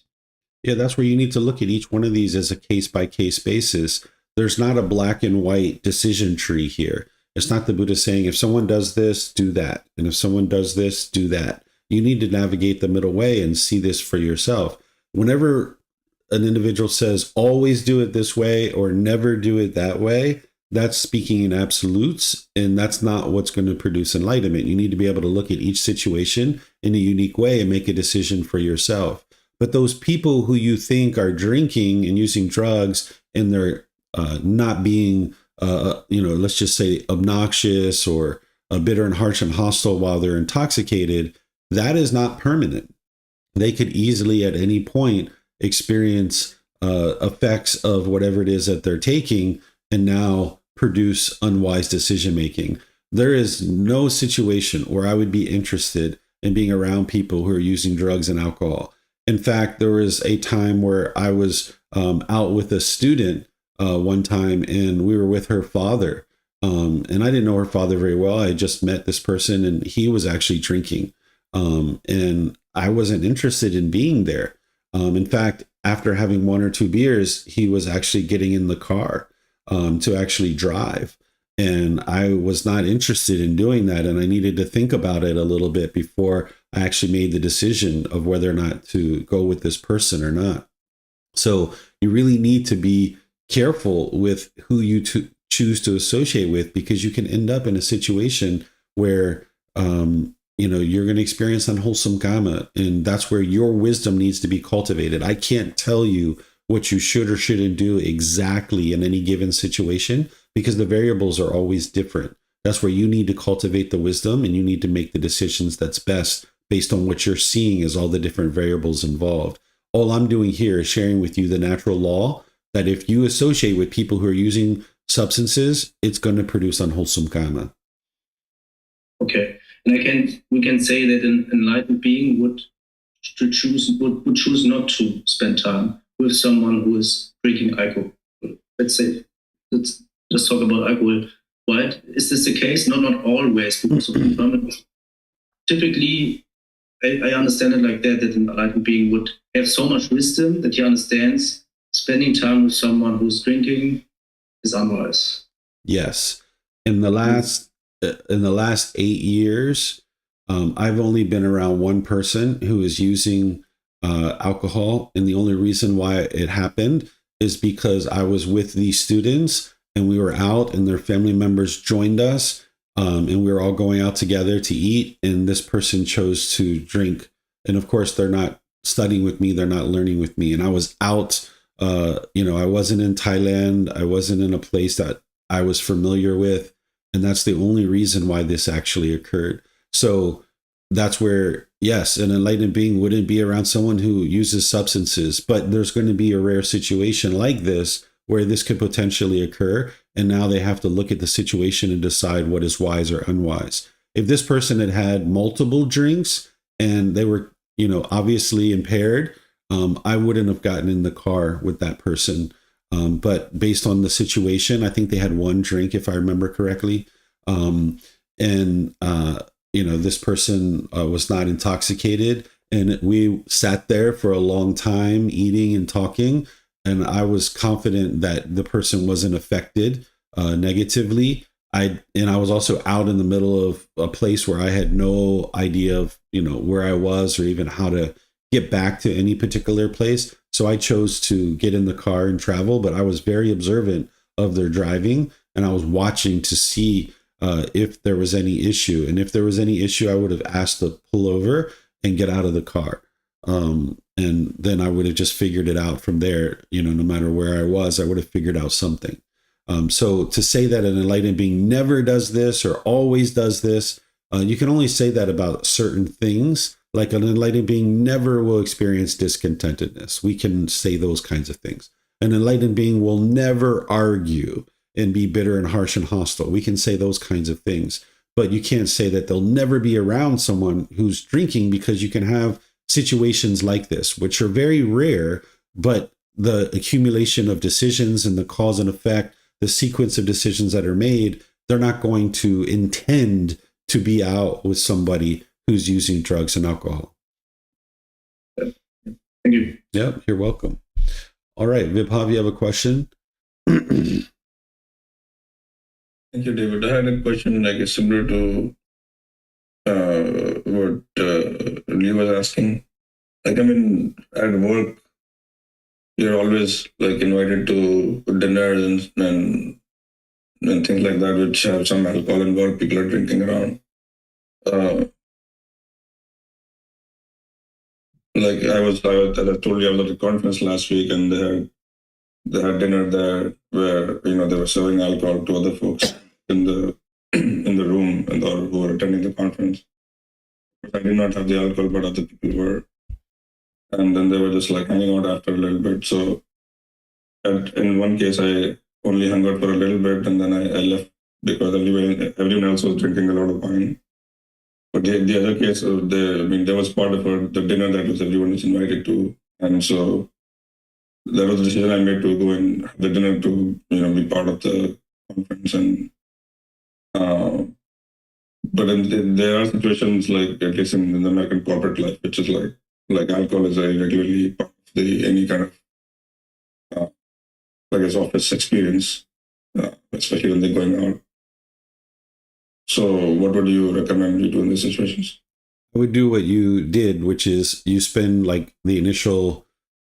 Yeah, that's where you need to look at each one of these as a case-by-case basis. There's not a black and white decision tree here. It's not the Buddha saying, if someone does this, do that. And if someone does this, do that. You need to navigate the middle way and see this for yourself. Whenever an individual says, always do it this way or never do it that way, that's speaking in absolutes, and that's not what's going to produce enlightenment. You need to be able to look at each situation in a unique way and make a decision for yourself. But those people who you think are drinking and using drugs, and they're not being, let's just say obnoxious or bitter and harsh and hostile while they're intoxicated, that is not permanent. They could easily at any point experience effects of whatever it is that they're taking, and now produce unwise decision making. There is no situation where I would be interested in being around people who are using drugs and alcohol. In fact, there was a time where I was out with a student one time, and we were with her father. And I didn't know her father very well. I just met this person, and he was actually drinking. And I wasn't interested in being there. In fact, after having one or two beers, he was actually getting in the car to actually drive. And I was not interested in doing that. And I needed to think about it a little bit before I actually made the decision of whether or not to go with this person or not. So you really need to be careful with who you choose to associate with, because you can end up in a situation where, you're going to experience unwholesome karma. And that's where your wisdom needs to be cultivated. I can't tell you what you should or shouldn't do exactly in any given situation, because the variables are always different. That's where you need to cultivate the wisdom, and you need to make the decisions that's best based on what you're seeing as all the different variables involved. All I'm doing here is sharing with you the natural law that if you associate with people who are using substances, it's going to produce unwholesome karma. Okay. And we can say that an enlightened being would choose not to spend time with someone who is drinking alcohol. Let's just talk about alcohol. Why is this the case? Not always, because of impermanence. Typically, I understand it like that an enlightened being would have so much wisdom that he understands spending time with someone who's drinking is unwise. Yes. In the last 8 years, I've only been around one person who is using alcohol. And the only reason why it happened is because I was with these students and we were out and their family members joined us. And we were all going out together to eat. And this person chose to drink. And of course, they're not studying with me. They're not learning with me. And I was out, I wasn't in Thailand. I wasn't in a place that I was familiar with. And that's the only reason why this actually occurred. So that's where, yes, an enlightened being wouldn't be around someone who uses substances, but there's going to be a rare situation like this where this could potentially occur. And now they have to look at the situation and decide what is wise or unwise. If this person had had multiple drinks and they were, obviously impaired, I wouldn't have gotten in the car with that person. But based on the situation, I think they had one drink, if I remember correctly. This person was not intoxicated. And we sat there for a long time eating and talking. And I was confident that the person wasn't affected negatively. I was also out in the middle of a place where I had no idea of, where I was or even how to get back to any particular place. So I chose to get in the car and travel, but I was very observant of their driving and I was watching to see if there was any issue. And if there was any issue, I would have asked to pull over and get out of the car. And then I would have just figured it out from there. No matter where I was, I would have figured out something. So to say that an enlightened being never does this or always does this, you can only say that about certain things. Like an enlightened being never will experience discontentedness. We can say those kinds of things. An enlightened being will never argue and be bitter and harsh and hostile. We can say those kinds of things. But you can't say that they'll never be around someone who's drinking, because you can have situations like this, which are very rare, but the accumulation of decisions and the cause and effect, the sequence of decisions that are made, they're not going to intend to be out with somebody who's using drugs and alcohol. Thank you. Yeah, you're welcome. All right, Vibhav, you have a question? Thank you, David. I had a question, I guess, similar to what Lee was asking. At work, you're always invited to dinners and things like that, which have some alcohol involved. People are drinking around. I told you, I was at a conference last week, and they had dinner there where they were serving alcohol to other folks in the room and who were attending the conference. I did not have the alcohol, but other people were. And then they were just hanging out after a little bit. So in one case, I only hung out for a little bit, and then I left because everyone else was drinking a lot of wine. But the other case, there was part of the dinner that everyone was invited to. And so that was the decision I made to go and have the dinner to, be part of the conference. And but there are situations at least in the American corporate life, which is like alcohol is regularly part of any kind of office experience, especially when they're going out. So what would you recommend me do in these situations? I would do what you did, which is you spend like the initial,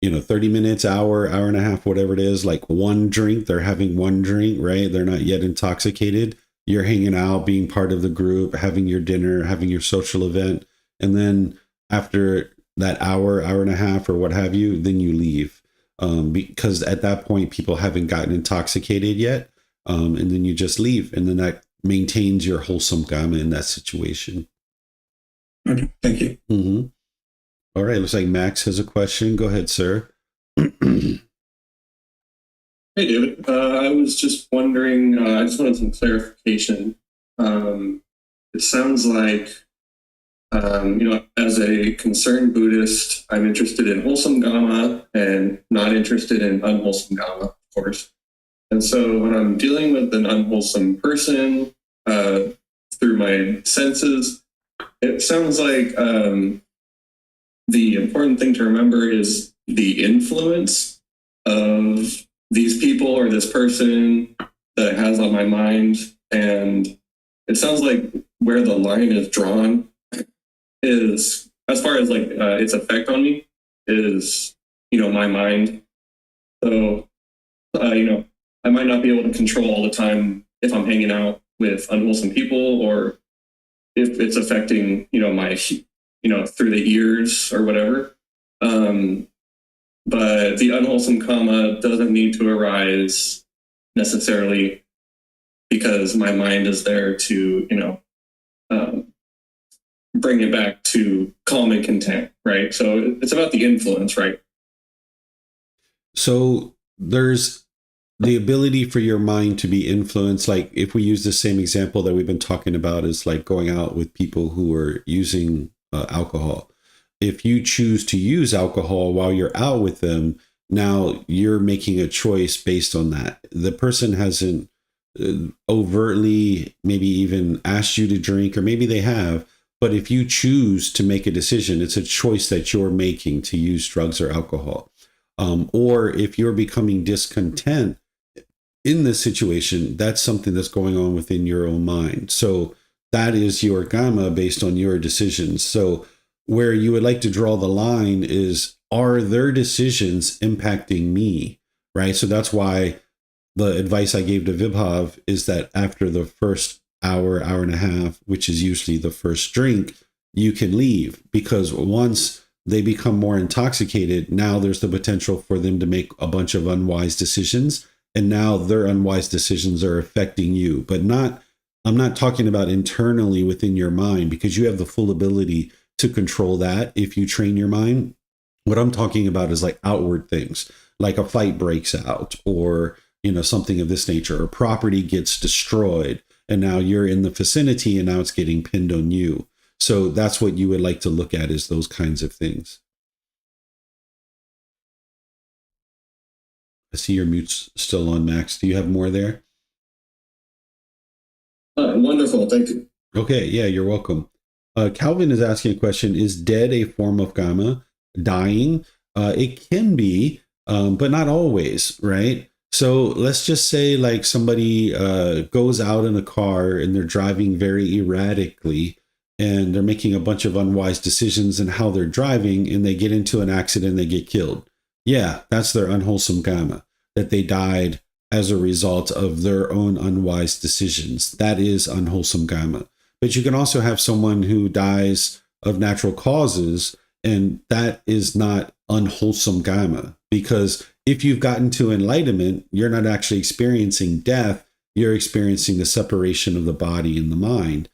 30 minutes, hour, hour and a half, whatever it is, like one drink. They're having one drink, right? They're not yet intoxicated. You're hanging out, being part of the group, having your dinner, having your social event. And then after that hour, hour and a half, or what have you, then you leave. Because at that point, people haven't gotten intoxicated yet. And then you just leave. And then that maintains your wholesome karma in that situation. Okay, thank you. Mm-hmm. All right, looks like Max has a question. Go ahead, sir. Hey, David. I was just wondering, I just wanted some clarification. It sounds like, as a concerned Buddhist, I'm interested in wholesome Dhamma and not interested in unwholesome Dhamma, of course. And so when I'm dealing with an unwholesome person through my senses, it sounds like the important thing to remember is the influence of these people or this person that it has on my mind. And it sounds like where the line is drawn is, as far as like its effect on me, is, my mind. So, I might not be able to control all the time if I'm hanging out with unwholesome people, or if it's affecting, my, through the ears or whatever. But the unwholesome karma doesn't need to arise necessarily because my mind is there to, bring it back to calm and content, right? So it's about the influence, right? So there's the ability for your mind to be influenced. Like if we use the same example that we've been talking about, is like going out with people who are using alcohol. If you choose to use alcohol while you're out with them, now you're making a choice based on that. The person hasn't overtly maybe even asked you to drink, or maybe they have. But if you choose to make a decision, it's a choice that you're making to use drugs or alcohol. Or if you're becoming discontent in this situation, that's something that's going on within your own mind. So that is your karma based on your decisions. So where you would like to draw the line is, are their decisions impacting me, right? So that's why the advice I gave to Vibhav is that after the first hour, hour and a half, which is usually the first drink, you can leave, because once they become more intoxicated, now there's the potential for them to make a bunch of unwise decisions. And now their unwise decisions are affecting you, but I'm not talking about internally within your mind, because you have the full ability to control that if you train your mind. What I'm talking about is like outward things, like a fight breaks out, or, something of this nature, or property gets destroyed, and now you're in the vicinity and now it's getting pinned on you. So that's what you would like to look at, is those kinds of things. I see your mute's still on, Max. Do you have more there? Wonderful. Thank you. Okay. Yeah, you're welcome. Calvin is asking a question. Is dead a form of karma? Dying? It can be, but not always, right? So let's just say like somebody goes out in a car and they're driving very erratically, and they're making a bunch of unwise decisions in how they're driving, and they get into an accident, they get killed. Yeah, that's their unwholesome karma, that they died as a result of their own unwise decisions. That is unwholesome karma. But you can also have someone who dies of natural causes, and that is not unwholesome karma, because if you've gotten to enlightenment, you're not actually experiencing death, you're experiencing the separation of the body and the mind.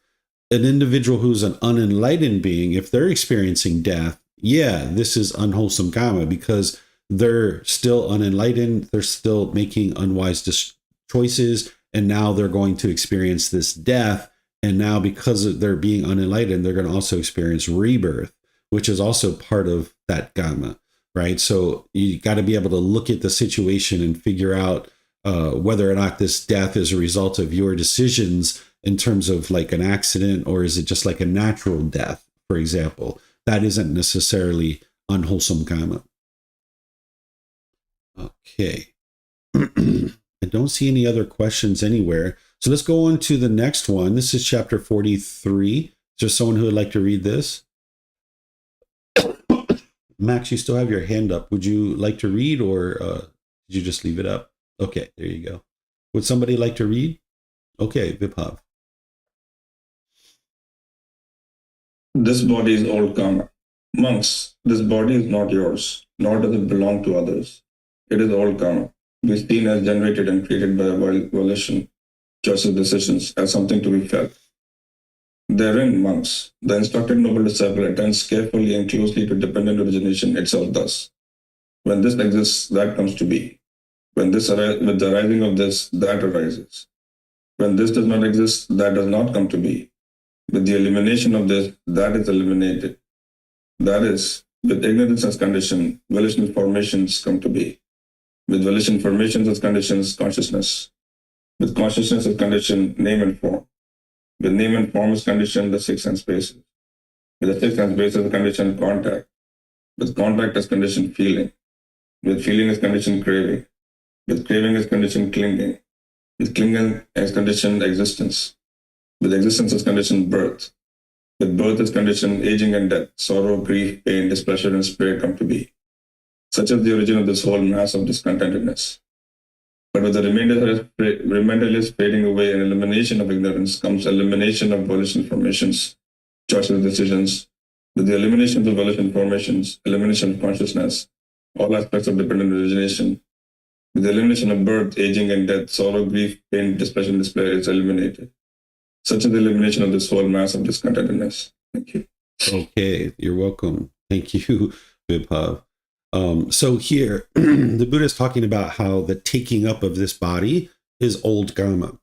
An individual who's an unenlightened being, if they're experiencing death, yeah, this is unwholesome karma, because they're still unenlightened, they're still making unwise choices, and now they're going to experience this death. And now because they're being unenlightened, they're going to also experience rebirth, which is also part of that karma, right? So you got to be able to look at the situation and figure out whether or not this death is a result of your decisions in terms of like an accident, or is it just like a natural death, for example. That isn't necessarily unwholesome karma. Okay. I don't see any other questions anywhere. So let's go on to the next one. This is chapter 43. Is there someone who would like to read this? Max, you still have your hand up. Would you like to read, or did you just leave it up? Okay, there you go. Would somebody like to read? Okay, Vibhav. This body is old karma. Monks, this body is not yours, nor does it belong to others. It is old karma, to be seen as generated and created by a volition, choices, decisions, as something to be felt. Therein, monks, the instructed noble disciple attends carefully and closely to dependent origination itself thus. When this exists, that comes to be. With the arising of this, that arises. When this does not exist, that does not come to be. With the elimination of this, that is eliminated. That is, with ignorance as condition, volitional formations come to be. With volition formations as conditions, consciousness. With consciousness as condition, name and form. With name and form as condition, the six sense spaces. With the six sense spaces as condition, contact. With contact as condition, feeling. With feeling as condition, craving. With craving as condition, clinging. With clinging as condition, existence. With existence as condition, birth. With birth as condition, aging and death, sorrow, grief, pain, displeasure, and despair come to be. Such is the origin of this whole mass of discontentedness. But with the remainderless fading away and elimination of ignorance comes elimination of volition formations, choices, decisions. With the elimination of the volition formations, elimination of consciousness, all aspects of dependent origination. With the elimination of birth, aging, and death, sorrow, grief, pain, displeasure, and despair is eliminated. Such is the elimination of this whole mass of discontentedness. Thank you. Okay, you're welcome. Thank you, Vibhav. So here, the Buddha is talking about how the taking up of this body is old karma.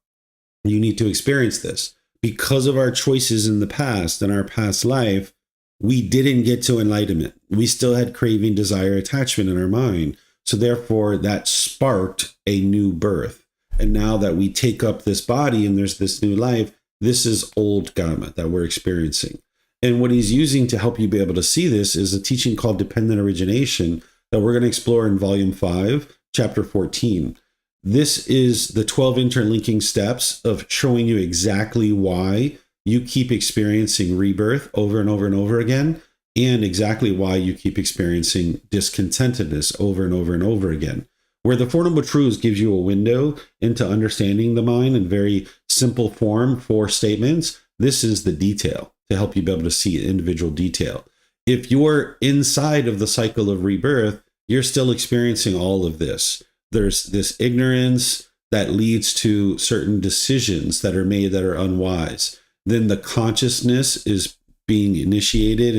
You need to experience this. Because of our choices in the past, in our past life, we didn't get to enlightenment. We still had craving, desire, attachment in our mind. So therefore, that sparked a new birth. And now that we take up this body and there's this new life, this is old karma that we're experiencing. And what he's using to help you be able to see this is a teaching called dependent origination that we're going to explore in volume 5, chapter 14. This is the 12 interlinking steps of showing you exactly why you keep experiencing rebirth over and over and over again, and exactly why you keep experiencing discontentedness over and over and over again. Where the Four Noble Truths gives you a window into understanding the mind in very simple form, 4 statements, this is the detail to help you be able to see individual detail. If you're inside of the cycle of rebirth, you're still experiencing all of this. There's this ignorance that leads to certain decisions that are made that are unwise. Then the consciousness is being initiated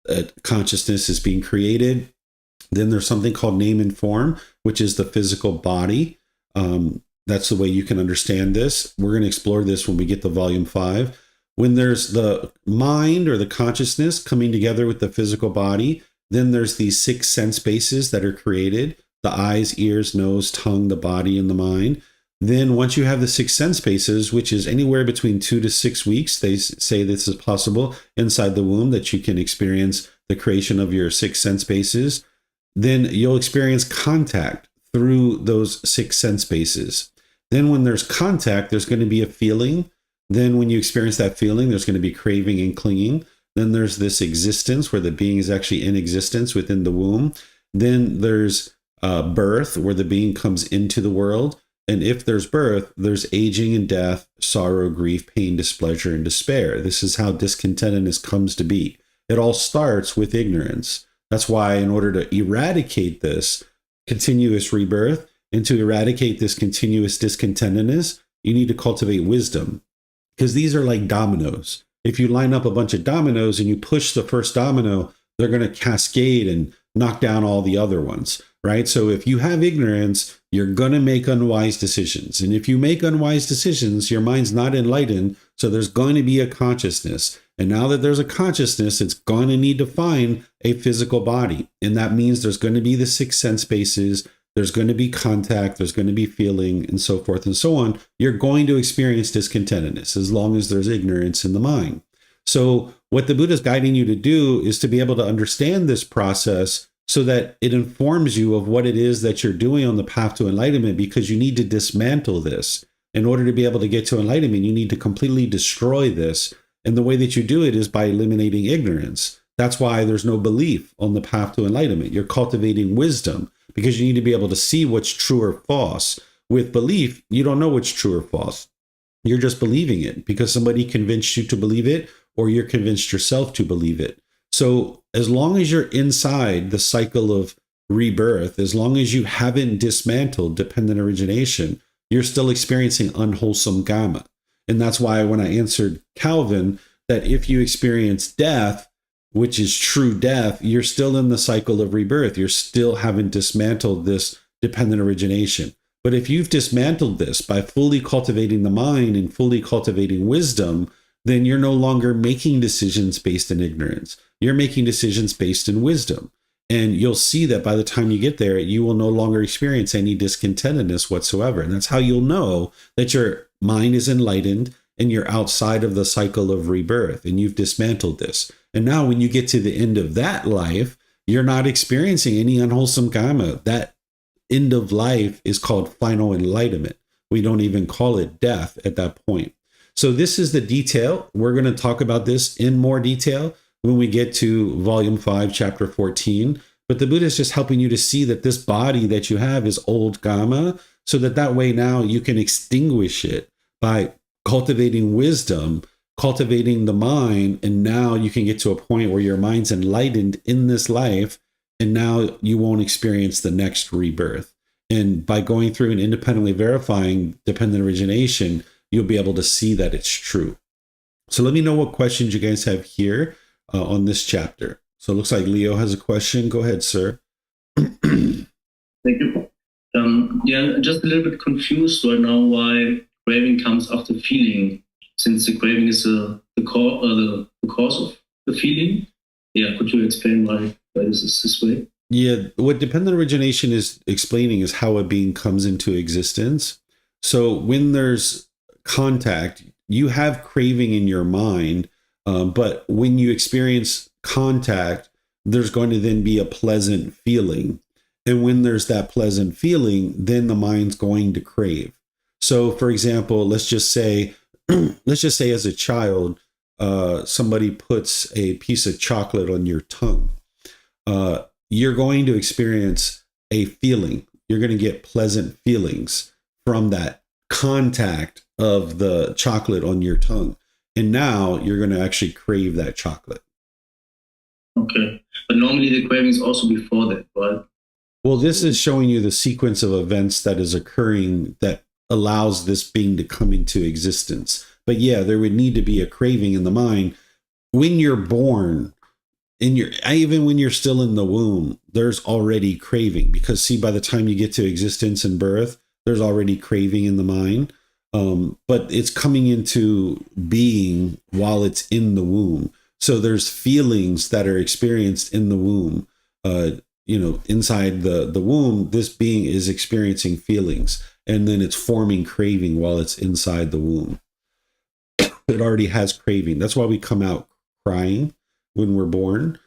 and consciousness is being created. Then there's something called name and form, which is the physical body. That's the way you can understand this. We're going to explore this when we get to volume 5. When there's the mind or the consciousness coming together with the physical body, then there's these 6 sense bases that are created: the eyes, ears, nose, tongue, the body, and the mind. Then once you have the 6 sense bases, which is anywhere between 2 to 6 weeks, they say this is possible inside the womb, that you can experience the creation of your 6 sense bases. Then you'll experience contact through those 6 sense bases. Then when there's contact, there's going to be a feeling. Then when you experience that feeling, there's going to be craving and clinging. Then there's this existence where the being is actually in existence within the womb. Then there's birth, where the being comes into the world. And if there's birth, there's aging and death, sorrow, grief, pain, displeasure, and despair. This is how discontentedness comes to be. It all starts with ignorance. That's why in order to eradicate this continuous rebirth and to eradicate this continuous discontentedness, you need to cultivate wisdom. Because these are like dominoes. If you line up a bunch of dominoes and you push the first domino, they're going to cascade and knock down all the other ones, right? So if you have ignorance, you're going to make unwise decisions. And if you make unwise decisions, your mind's not enlightened. So there's going to be a consciousness. And now that there's a consciousness, it's going to need to find a physical body. And that means there's going to be the 6 sense bases. There's going to be contact, there's going to be feeling, and so forth and so on. You're going to experience discontentedness as long as there's ignorance in the mind. So what the Buddha is guiding you to do is to be able to understand this process so that it informs you of what it is that you're doing on the path to enlightenment, because you need to dismantle this. In order to be able to get to enlightenment, you need to completely destroy this. And the way that you do it is by eliminating ignorance. That's why there's no belief on the path to enlightenment. You're cultivating wisdom because you need to be able to see what's true or false. With belief, you don't know what's true or false. You're just believing it because somebody convinced you to believe it, or you're convinced yourself to believe it. So as long as you're inside the cycle of rebirth, as long as you haven't dismantled dependent origination, you're still experiencing unwholesome gamma. And that's why when I answered Calvin, that if you experience death, which is true death, you're still in the cycle of rebirth. You're still haven't dismantled this dependent origination. But if you've dismantled this by fully cultivating the mind and fully cultivating wisdom, then you're no longer making decisions based in ignorance. You're making decisions based in wisdom. And you'll see that by the time you get there, you will no longer experience any discontentedness whatsoever. And that's how you'll know that your mind is enlightened and you're outside of the cycle of rebirth and you've dismantled this. And now when you get to the end of that life, you're not experiencing any unwholesome karma. That end of life is called final enlightenment. We don't even call it death at that point. So this is the detail. We're going to talk about this in more detail when we get to volume 5, chapter 14. But the Buddha is just helping you to see that this body that you have is old karma, so that way now you can extinguish it by cultivating wisdom, cultivating the mind, and now you can get to a point where your mind's enlightened in this life, and now you won't experience the next rebirth. And by going through and independently verifying dependent origination, you'll be able to see that it's true. So let me know what questions you guys have here on this chapter. So it looks like Leo has a question. Go ahead, sir. Thank you. Yeah, just a little bit confused right now why craving comes after feeling, since the craving is the cause of the feeling. Yeah, could you explain why this is this way? Yeah, what dependent origination is explaining is how a being comes into existence. So when there's contact, you have craving in your mind, but when you experience contact, there's going to then be a pleasant feeling. And when there's that pleasant feeling, then the mind's going to crave. So for example, let's just say as a child, somebody puts a piece of chocolate on your tongue. You're going to experience a feeling. You're going to get pleasant feelings from that contact of the chocolate on your tongue. And now you're going to actually crave that chocolate. Okay. But normally the craving is also before that, right? Well, this is showing you the sequence of events that is occurring that allows this being to come into existence. But yeah, there would need to be a craving in the mind. When you're born, even when you're still in the womb, there's already craving, because see, by the time you get to existence and birth, there's already craving in the mind. But it's coming into being while it's in the womb. So there's feelings that are experienced in the womb. Inside the womb, this being is experiencing feelings, and then it's forming craving while it's inside the womb. It already has craving. That's why we come out crying when we're born,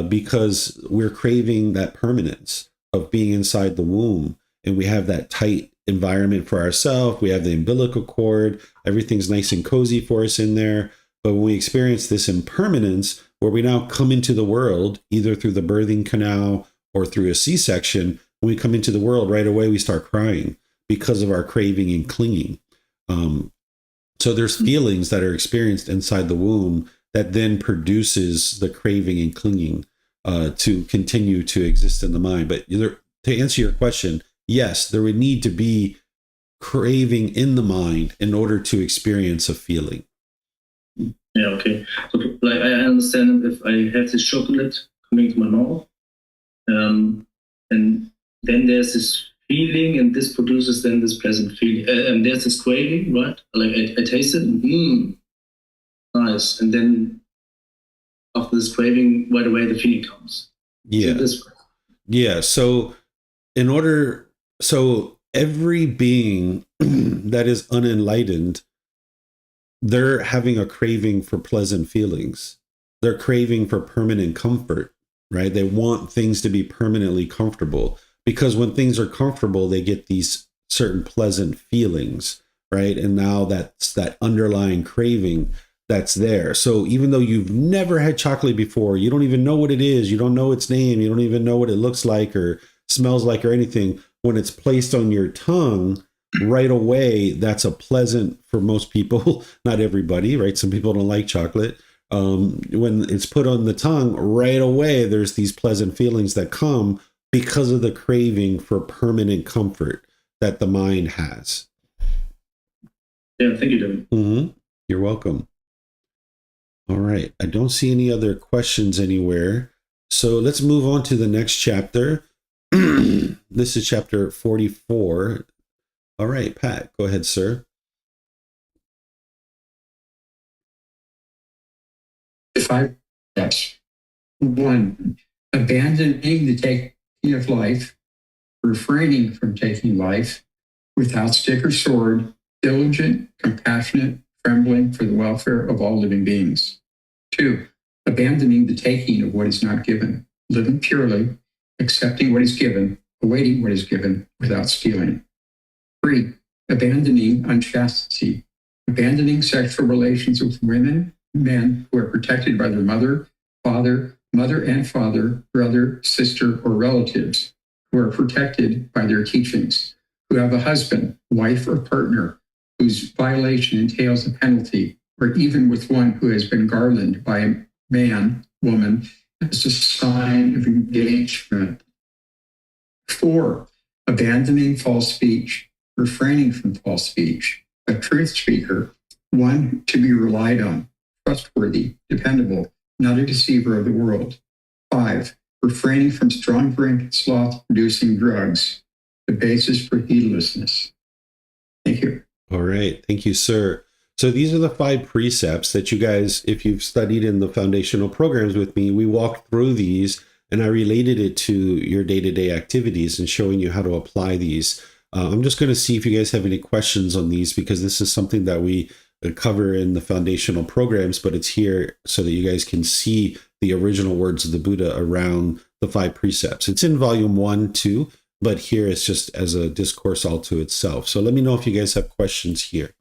because we're craving that permanence of being inside the womb, and we have that tight environment for ourselves. We have the umbilical cord. Everything's nice and cozy for us in there. But when we experience this impermanence, where we now come into the world, either through the birthing canal or through a C-section, when we come into the world, right away we start crying because of our craving and clinging. So there's feelings that are experienced inside the womb that then produces the craving and clinging to continue to exist in the mind. But to answer your question, yes, there would need to be craving in the mind in order to experience a feeling. Yeah, okay. So, like, I understand if I have this chocolate coming to my mouth, and then there's this feeling, and this produces then this pleasant feeling, and there's this craving, right? Like I taste it, nice, and then after this craving, right away the feeling comes. Yeah, yeah. So every being that is unenlightened, they're having a craving for pleasant feelings. They're craving for permanent comfort, right? They want things to be permanently comfortable, because when things are comfortable, they get these certain pleasant feelings, right? And now that's that underlying craving that's there. So even though you've never had chocolate before, you don't even know what it is, you don't know its name, you don't even know what it looks like or smells like or anything, when it's placed on your tongue right away, that's a pleasant, for most people, not everybody, right? Some people don't like chocolate. When it's put on the tongue right away, there's these pleasant feelings that come because of the craving for permanent comfort that the mind has. Yeah, thank you, David. Mm-hmm. You're welcome. All right. I don't see any other questions anywhere. So let's move on to the next chapter. This is chapter 44. All right, Pat, go ahead, sir. Yes. 1, abandoning the taking of life, refraining from taking life, without stick or sword, diligent, compassionate, trembling for the welfare of all living beings. 2, abandoning the taking of what is not given, living purely, accepting what is given, awaiting what is given without stealing. 3, abandoning unchastity, abandoning sexual relations with women, men who are protected by their mother and father, brother, sister, or relatives, who are protected by their teachings, who have a husband, wife, or partner whose violation entails a penalty, or even with one who has been garlanded by a man, woman, as a sign of engagement. 4, abandoning false speech, refraining from false speech, a truth speaker, one to be relied on, trustworthy, dependable, not a deceiver of the world. 5, refraining from strong drink, sloth-producing drugs, the basis for heedlessness. Thank you. All right. Thank you, sir. So these are the 5 precepts that you guys, if you've studied in the foundational programs with me, we walked through these and I related it to your day-to-day activities and showing you how to apply these. I'm just going to see if you guys have any questions on these, because this is something that we cover in the foundational programs, but it's here so that you guys can see the original words of the Buddha around the 5 precepts. It's in volume 1 too, but here it's just as a discourse all to itself. So let me know if you guys have questions here.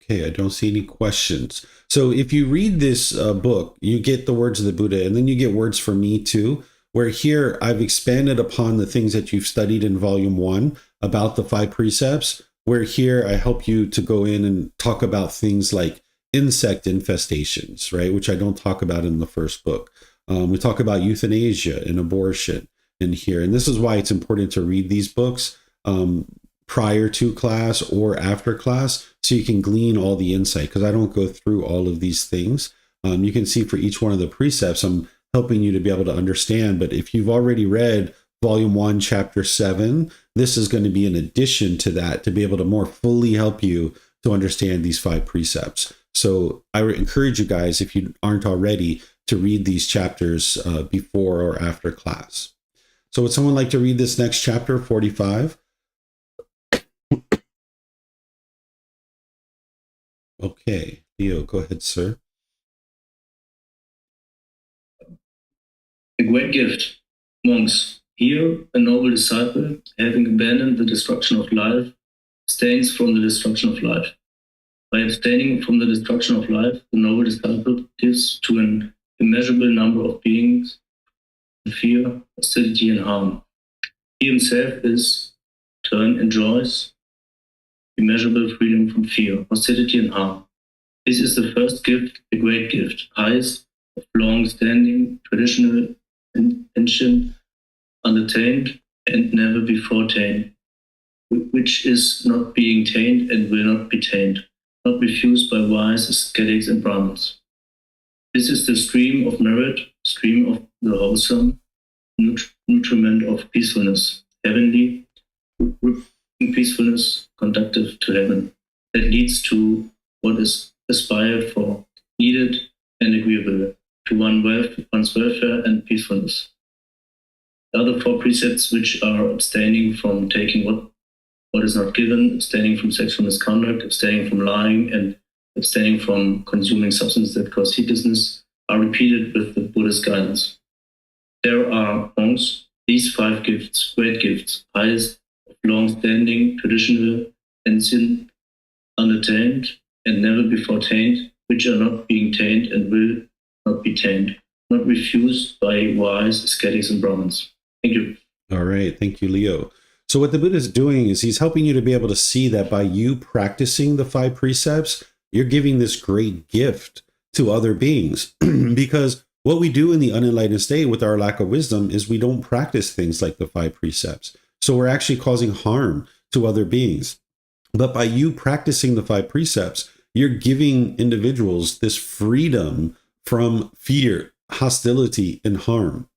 Okay, I don't see any questions. So if you read this book, you get the words of the Buddha, and then you get words from me too, where here I've expanded upon the things that you've studied in volume 1 about the 5 precepts, where here I help you to go in and talk about things like insect infestations, right? Which I don't talk about in the first book. We talk about euthanasia and abortion in here. And this is why it's important to read these books prior to class or after class, so you can glean all the insight, because I don't go through all of these things. You can see for each one of the precepts, I'm helping you to be able to understand. But if you've already read volume 1, chapter 7, this is going to be an addition to that to be able to more fully help you to understand these 5 precepts. So I would encourage you guys, if you aren't already, to read these chapters before or after class. So would someone like to read this next chapter, 45? Okay, Leo, go ahead, sir. A great gift. Monks, here a noble disciple, having abandoned the destruction of life, abstains from the destruction of life. By abstaining from the destruction of life, the noble disciple gives to an immeasurable number of beings fear, hostility, and harm. He himself is, turn, enjoys immeasurable freedom from fear, hostility, and harm. This is the first gift, a great gift, highest, of long-standing, traditional, and ancient, unattained, and never before tamed, which is not being tamed and will not be tamed, not refused by wise ascetics and Brahmins. This is the stream of merit, stream of the wholesome, nutriment of peacefulness, heavenly, peacefulness conductive to heaven, that leads to what is aspired for, needed, and agreeable, to one's welfare and peacefulness. The other 4 precepts, which are abstaining from taking what is not given, abstaining from sexual misconduct, abstaining from lying, and abstaining from consuming substances that cause heedlessness, are repeated with the Buddhist guidance. There are monks These 5 gifts, great gifts, highest, long-standing, traditional, ancient, unattained, and never before tamed, which are not being tamed and will not be tamed, not refused by wise ascetics and Brahmins. Thank you. All right. Thank you, Leo. So what the Buddha is doing is he's helping you to be able to see that by you practicing the 5 precepts, you're giving this great gift to other beings. Because what we do in the unenlightened state with our lack of wisdom is we don't practice things like the 5 precepts. So we're actually causing harm to other beings. But by you practicing the 5 precepts, you're giving individuals this freedom from fear, hostility, and harm.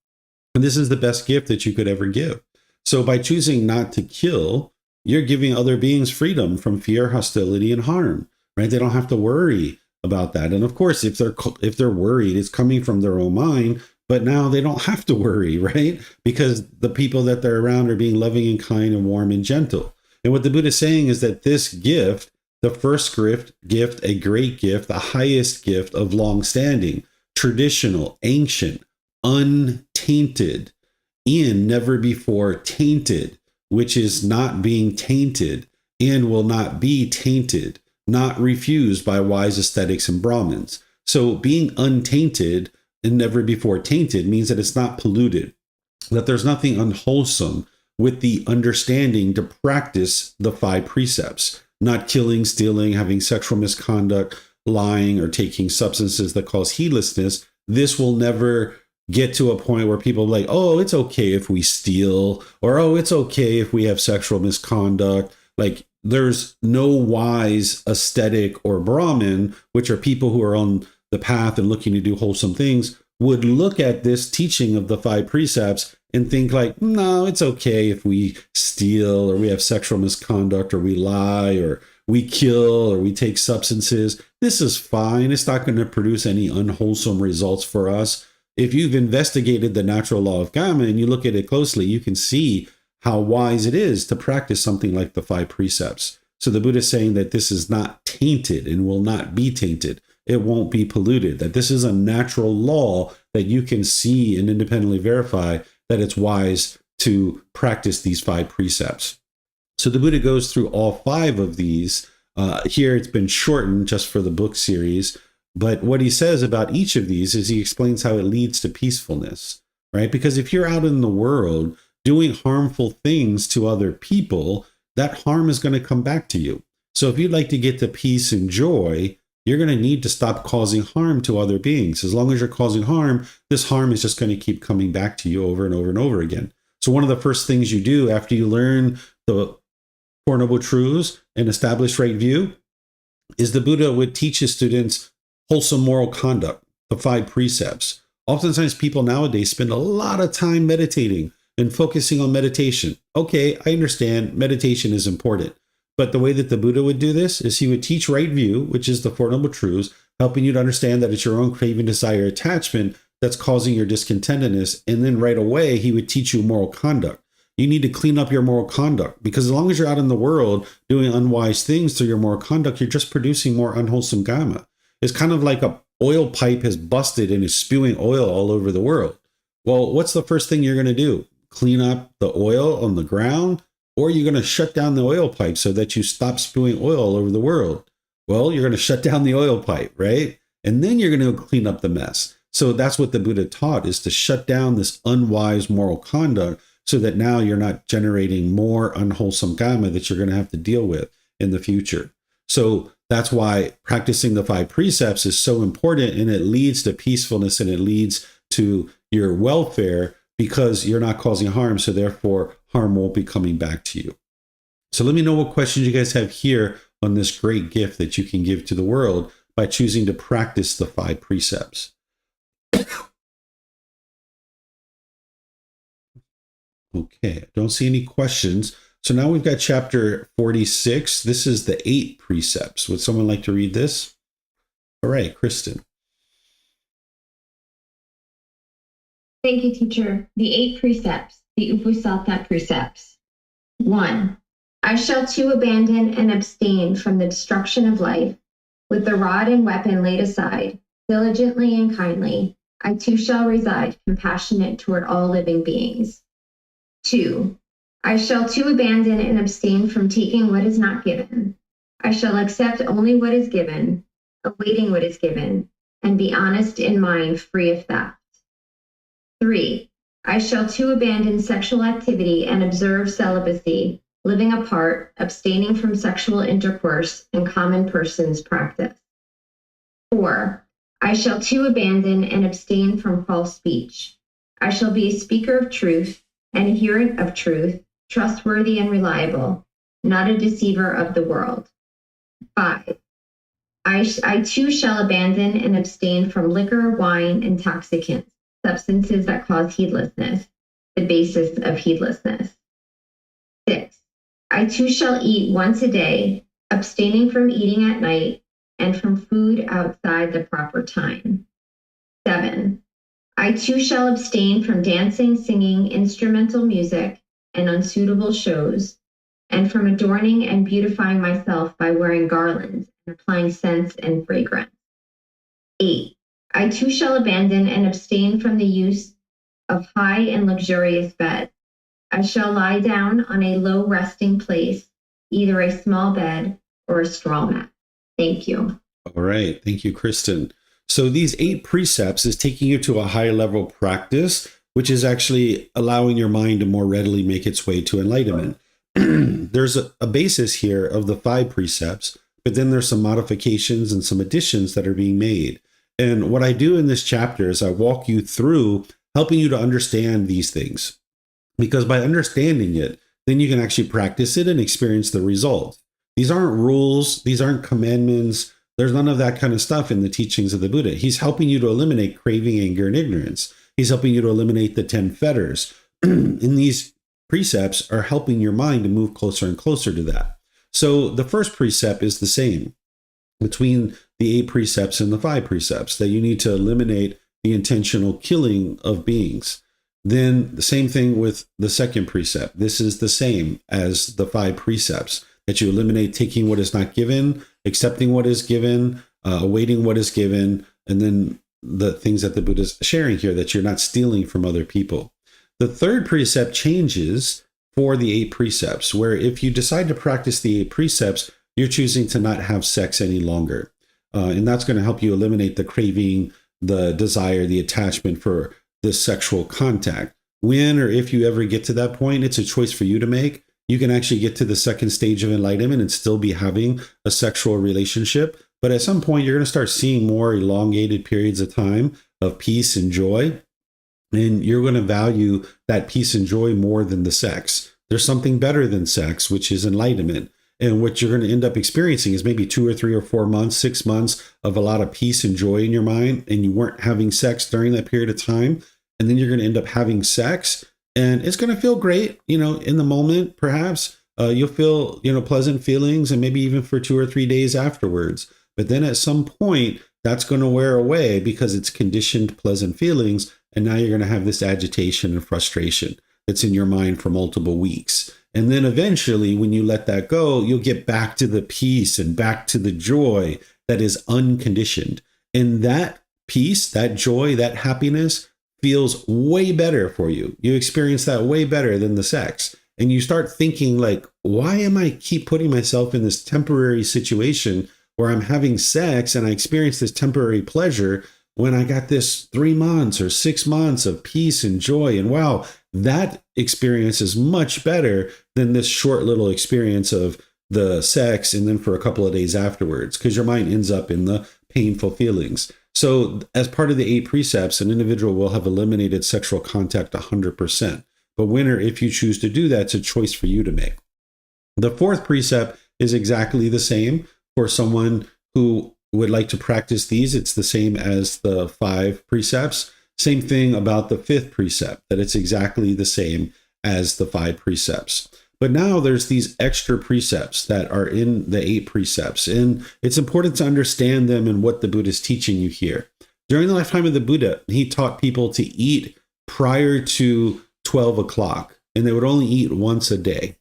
And this is the best gift that you could ever give. So by choosing not to kill, you're giving other beings freedom from fear, hostility, and harm, right? They don't have to worry about that. And of course, if they're worried, it's coming from their own mind, but now they don't have to worry, right? Because the people that they're around are being loving and kind and warm and gentle. And what the Buddha is saying is that this gift, the first gift, a great gift, the highest gift of long-standing, traditional, ancient, untainted, and never before tainted, which is not being tainted and will not be tainted, not refused by wise ascetics and Brahmins. So being untainted and never before tainted means that it's not polluted, that there's nothing unwholesome with the understanding to practice the 5 precepts, not killing, stealing, having sexual misconduct, lying, or taking substances that cause heedlessness. This will never get to a point where people are like, oh, it's okay if we steal, or oh, it's okay if we have sexual misconduct. Like, there's no wise ascetic or Brahmin, which are people who are on the path and looking to do wholesome things, would look at this teaching of the 5 precepts and think like, no, it's okay if we steal, or we have sexual misconduct, or we lie, or we kill, or we take substances. This is fine. It's not going to produce any unwholesome results for us. If you've investigated the natural law of karma and you look at it closely, you can see how wise it is to practice something like the 5 precepts. So the Buddha is saying that this is not tainted and will not be tainted. It won't be polluted, that this is a natural law that you can see and independently verify that it's wise to practice these 5 precepts. So the Buddha goes through all 5 of these. Here it's been shortened just for the book series. But what he says about each of these is he explains how it leads to peacefulness, right? Because if you're out in the world doing harmful things to other people, that harm is going to come back to you. So if you'd like to get to peace and joy, you're going to need to stop causing harm to other beings. As long as you're causing harm, this harm is just going to keep coming back to you over and over and over again. So one of the first things you do after you learn the Four Noble Truths and establish right view is the Buddha would teach his students wholesome moral conduct, the 5 precepts. Oftentimes people nowadays spend a lot of time meditating and focusing on meditation. Okay, I understand meditation is important, but the way that the Buddha would do this is he would teach right view, which is the Four Noble Truths, helping you to understand that it's your own craving, desire, attachment that's causing your discontentedness. And then right away, he would teach you moral conduct. You need to clean up your moral conduct, because as long as you're out in the world doing unwise things through your moral conduct, you're just producing more unwholesome karma. It's kind of like a oil pipe has busted and is spewing oil all over the world. Well, what's the first thing you're going to do? Clean up the oil on the ground, or you're going to shut down the oil pipe so that you stop spewing oil all over the world? Well, you're going to shut down the oil pipe, right? And then you're going to clean up the mess. So that's what the Buddha taught, is to shut down this unwise moral conduct so that now you're not generating more unwholesome karma that you're going to have to deal with in the future. So that's why practicing the 5 precepts is so important, and it leads to peacefulness and it leads to your welfare, because you're not causing harm. So therefore, harm won't be coming back to you. So let me know what questions you guys have here on this great gift that you can give to the world by choosing to practice the 5 precepts. Okay, I don't see any questions. So now we've got chapter 46. This is the 8 precepts. Would someone like to read this? All right, Kristen. Thank you, teacher. The 8 precepts, the Uposatha precepts. 1. I shall too abandon and abstain from the destruction of life. With the rod and weapon laid aside, diligently and kindly, I too shall reside compassionate toward all living beings. 2. I shall too abandon and abstain from taking what is not given. I shall accept only what is given, awaiting what is given, and be honest in mind, free of theft. 3. I shall too abandon sexual activity and observe celibacy, living apart, abstaining from sexual intercourse and common persons' practice. 4. I shall too abandon and abstain from false speech. I shall be a speaker of truth, an adherent of truth, trustworthy and reliable, not a deceiver of the world. 5. I too shall abandon and abstain from liquor, wine, intoxicants, substances that cause heedlessness, the basis of heedlessness. 6. I too shall eat once a day, abstaining from eating at night and from food outside the proper time. 7. I too shall abstain from dancing, singing, instrumental music, and unsuitable shows, and from adorning and beautifying myself by wearing garlands and applying scents and fragrance. 8. I too shall abandon and abstain from the use of high and luxurious beds. I shall lie down on a low resting place, either a small bed or a straw mat. Thank you. All right. Thank you, Kristen. So these 8 precepts is taking you to a high level practice, which is actually allowing your mind to more readily make its way to enlightenment. There's a basis here of the 5 precepts, but then there's some modifications and some additions that are being made. And what I do in this chapter is I walk you through helping you to understand these things, because by understanding it, then you can actually practice it and experience the result. These aren't rules. These aren't commandments. There's none of that kind of stuff in the teachings of the Buddha. He's helping you to eliminate craving, anger, and ignorance. He's helping you to eliminate the 10 fetters. And these precepts are helping your mind to move closer and closer to that. So the first precept is the same between the 8 precepts and the 5 precepts, that you need to eliminate the intentional killing of beings. Then the same thing with the second precept. This is the same as the 5 precepts, that you eliminate taking what is not given, accepting what is given, awaiting what is given, and then the things that the Buddha is sharing here, that you're not stealing from other people. The third precept changes for the 8 precepts, where if you decide to practice the 8 precepts, you're choosing to not have sex any longer. And that's going to help you eliminate the craving, the desire, the attachment for this sexual contact. When or if you ever get to that point, it's a choice for you to make. You can actually get to the second stage of enlightenment and still be having a sexual relationship. But at some point, you're going to start seeing more elongated periods of time of peace and joy. And you're going to value that peace and joy more than the sex. There's something better than sex, which is enlightenment. And what you're going to end up experiencing is maybe 2 or 3 or 4 months, 6 months of a lot of peace and joy in your mind. And you weren't having sex during that period of time. And then you're going to end up having sex. And it's going to feel great, in the moment, perhaps. You'll feel, pleasant feelings, and maybe even for 2 or 3 days afterwards. But then at some point, that's going to wear away because it's conditioned pleasant feelings. And now you're going to have this agitation and frustration that's in your mind for multiple weeks. And then eventually, when you let that go, you'll get back to the peace and back to the joy that is unconditioned. And that peace, that joy, that happiness feels way better for you. You experience that way better than the sex. And you start thinking like, why am I keep putting myself in this temporary situation where I'm having sex and I experience this temporary pleasure when I got this 3 months or 6 months of peace and joy? And wow, that experience is much better than this short little experience of the sex and then for a couple of days afterwards, because your mind ends up in the painful feelings. So as part of the 8 precepts, an individual will have eliminated sexual contact 100%. But when or if you choose to do that, it's a choice for you to make. The 4th precept is exactly the same for someone who would like to practice these. It's the same as the 5 precepts. Same thing about the 5th precept, that it's exactly the same as the 5 precepts. But now there's these extra precepts that are in the 8 precepts, and it's important to understand them and what the Buddha is teaching you here. During the lifetime of the Buddha, he taught people to eat prior to 12 o'clock, and they would only eat once a day.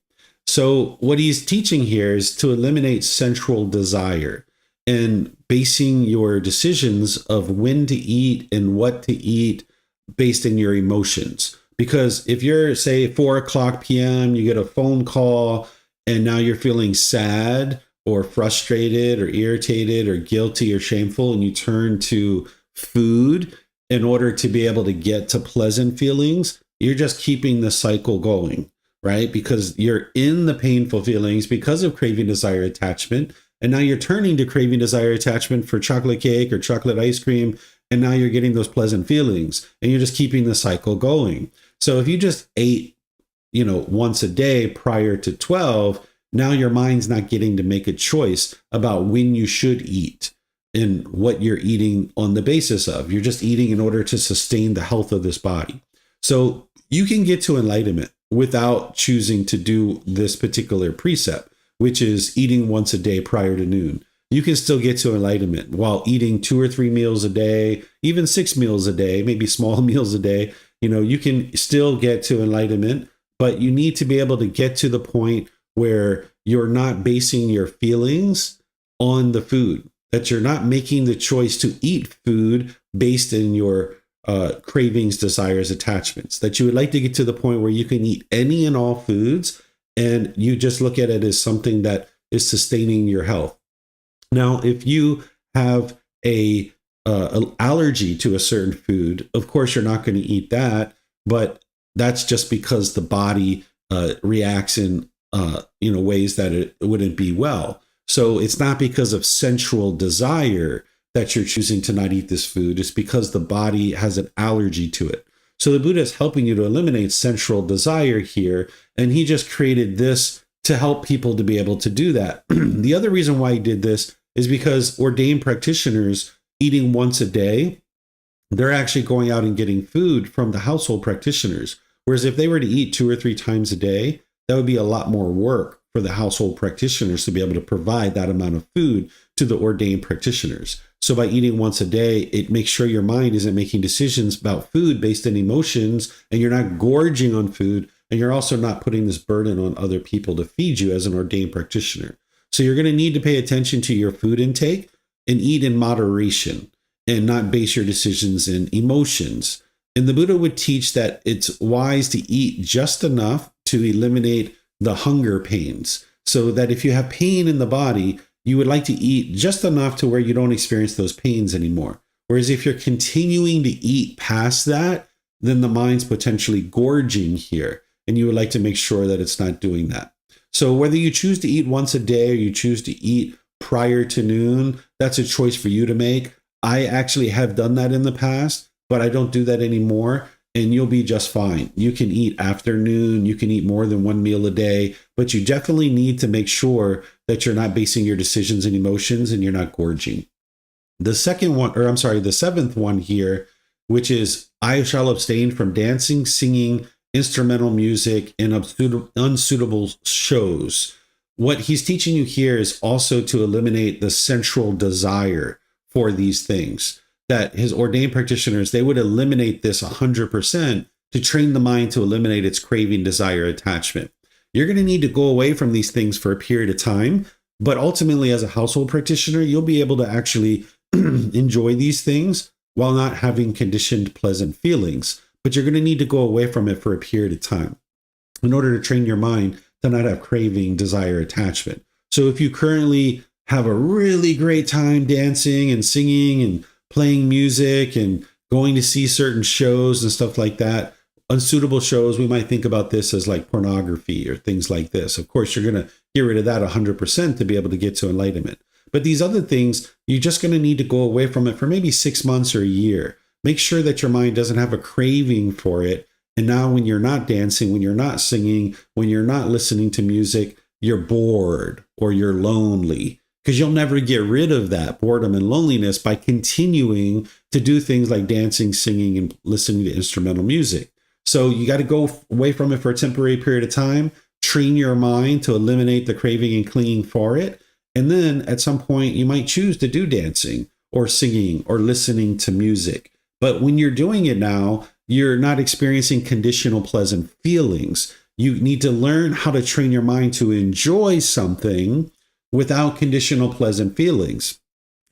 So what he's teaching here is to eliminate sensual desire and basing your decisions of when to eat and what to eat based on your emotions. Because if you're, say, 4:00 p.m., you get a phone call and now you're feeling sad or frustrated or irritated or guilty or shameful, and you turn to food in order to be able to get to pleasant feelings, you're just keeping the cycle going, right? Because you're in the painful feelings because of craving, desire, attachment. And now you're turning to craving, desire, attachment for chocolate cake or chocolate ice cream. And now you're getting those pleasant feelings and you're just keeping the cycle going. So if you just ate, once a day prior to 12, now your mind's not getting to make a choice about when you should eat and what you're eating on the basis of. You're just eating in order to sustain the health of this body. So you can get to enlightenment without choosing to do this particular precept, which is eating once a day prior to noon. You can still get to enlightenment while eating 2 or 3 meals a day, even 6 meals a day, maybe small meals a day. You can still get to enlightenment, but you need to be able to get to the point where you're not basing your feelings on the food, that you're not making the choice to eat food based in your cravings, desires, attachments, that you would like to get to the point where you can eat any and all foods and you just look at it as something that is sustaining your health. Now, if you have an allergy to a certain food, of course, you're not going to eat that, but that's just because the body reacts in ways that it wouldn't be well. So it's not because of sensual desire that you're choosing to not eat this food. It's because the body has an allergy to it. So the Buddha is helping you to eliminate sensual desire here, and he just created this to help people to be able to do that. The other reason why he did this is because ordained practitioners eating once a day, they're actually going out and getting food from the household practitioners. Whereas if they were to eat 2 or 3 times a day, that would be a lot more work for the household practitioners to be able to provide that amount of food to the ordained practitioners. So by eating once a day, it makes sure your mind isn't making decisions about food based on emotions, and you're not gorging on food, and you're also not putting this burden on other people to feed you as an ordained practitioner. So you're going to need to pay attention to your food intake and eat in moderation and not base your decisions in emotions. And the Buddha would teach that it's wise to eat just enough to eliminate the hunger pains. So that if you have pain in the body, you would like to eat just enough to where you don't experience those pains anymore. Whereas if you're continuing to eat past that, then the mind's potentially gorging here. And you would like to make sure that it's not doing that. So whether you choose to eat once a day or you choose to eat prior to noon, that's a choice for you to make. I actually have done that in the past, but I don't do that anymore. And you'll be just fine. You can eat afternoon, you can eat more than 1 meal a day, but you definitely need to make sure that you're not basing your decisions and emotions and you're not gorging. The seventh one here, which is I shall abstain from dancing, singing, instrumental music, and unsuitable shows. What he's teaching you here is also to eliminate the sensual desire for these things. That his ordained practitioners, they would eliminate this 100% to train the mind to eliminate its craving, desire, attachment. You're going to need to go away from these things for a period of time, but ultimately as a household practitioner, you'll be able to actually enjoy these things while not having conditioned pleasant feelings. But you're going to need to go away from it for a period of time in order to train your mind to not have craving, desire, attachment. So if you currently have a really great time dancing and singing and playing music and going to see certain shows and stuff like that, unsuitable shows, we might think about this as like pornography or things like this. Of course, you're going to get rid of that 100% to be able to get to enlightenment. But these other things, you're just going to need to go away from it for maybe 6 months or a year. Make sure that your mind doesn't have a craving for it. And now when you're not dancing, when you're not singing, when you're not listening to music, you're bored or you're lonely. Because you'll never get rid of that boredom and loneliness by continuing to do things like dancing, singing, and listening to instrumental music. So you got to go away from it for a temporary period of time, train your mind to eliminate the craving and clinging for it. And then at some point, you might choose to do dancing or singing or listening to music. But when you're doing it now, you're not experiencing conditional pleasant feelings. You need to learn how to train your mind to enjoy something without conditional pleasant feelings.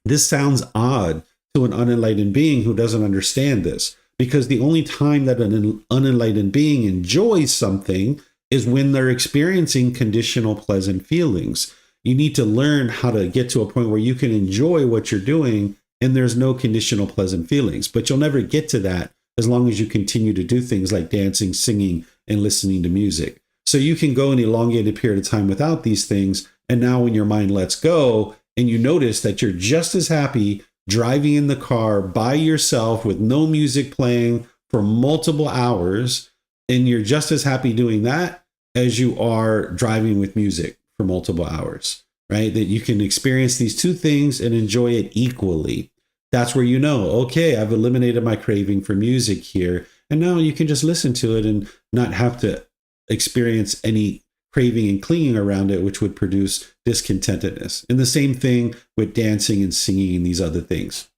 This sounds odd to an unenlightened being who doesn't understand this. because the only time that an unenlightened being enjoys something is when they're experiencing conditional pleasant feelings. You need to learn how to get to a point where you can enjoy what you're doing and there's no conditional pleasant feelings. But you'll never get to that as long as you continue to do things like dancing, singing, and listening to music. So you can go an elongated period of time without these things. And now when your mind lets go and you notice that you're just as happy driving in the car by yourself with no music playing for multiple hours, and you're just as happy doing that as you are driving with music for multiple hours, right? That you can experience these two things and enjoy it equally. That's where you know, okay, I've eliminated my craving for music here. And now you can just listen to it and not have to experience any craving and clinging around it, which would produce discontentedness. And the same thing with dancing and singing and these other things.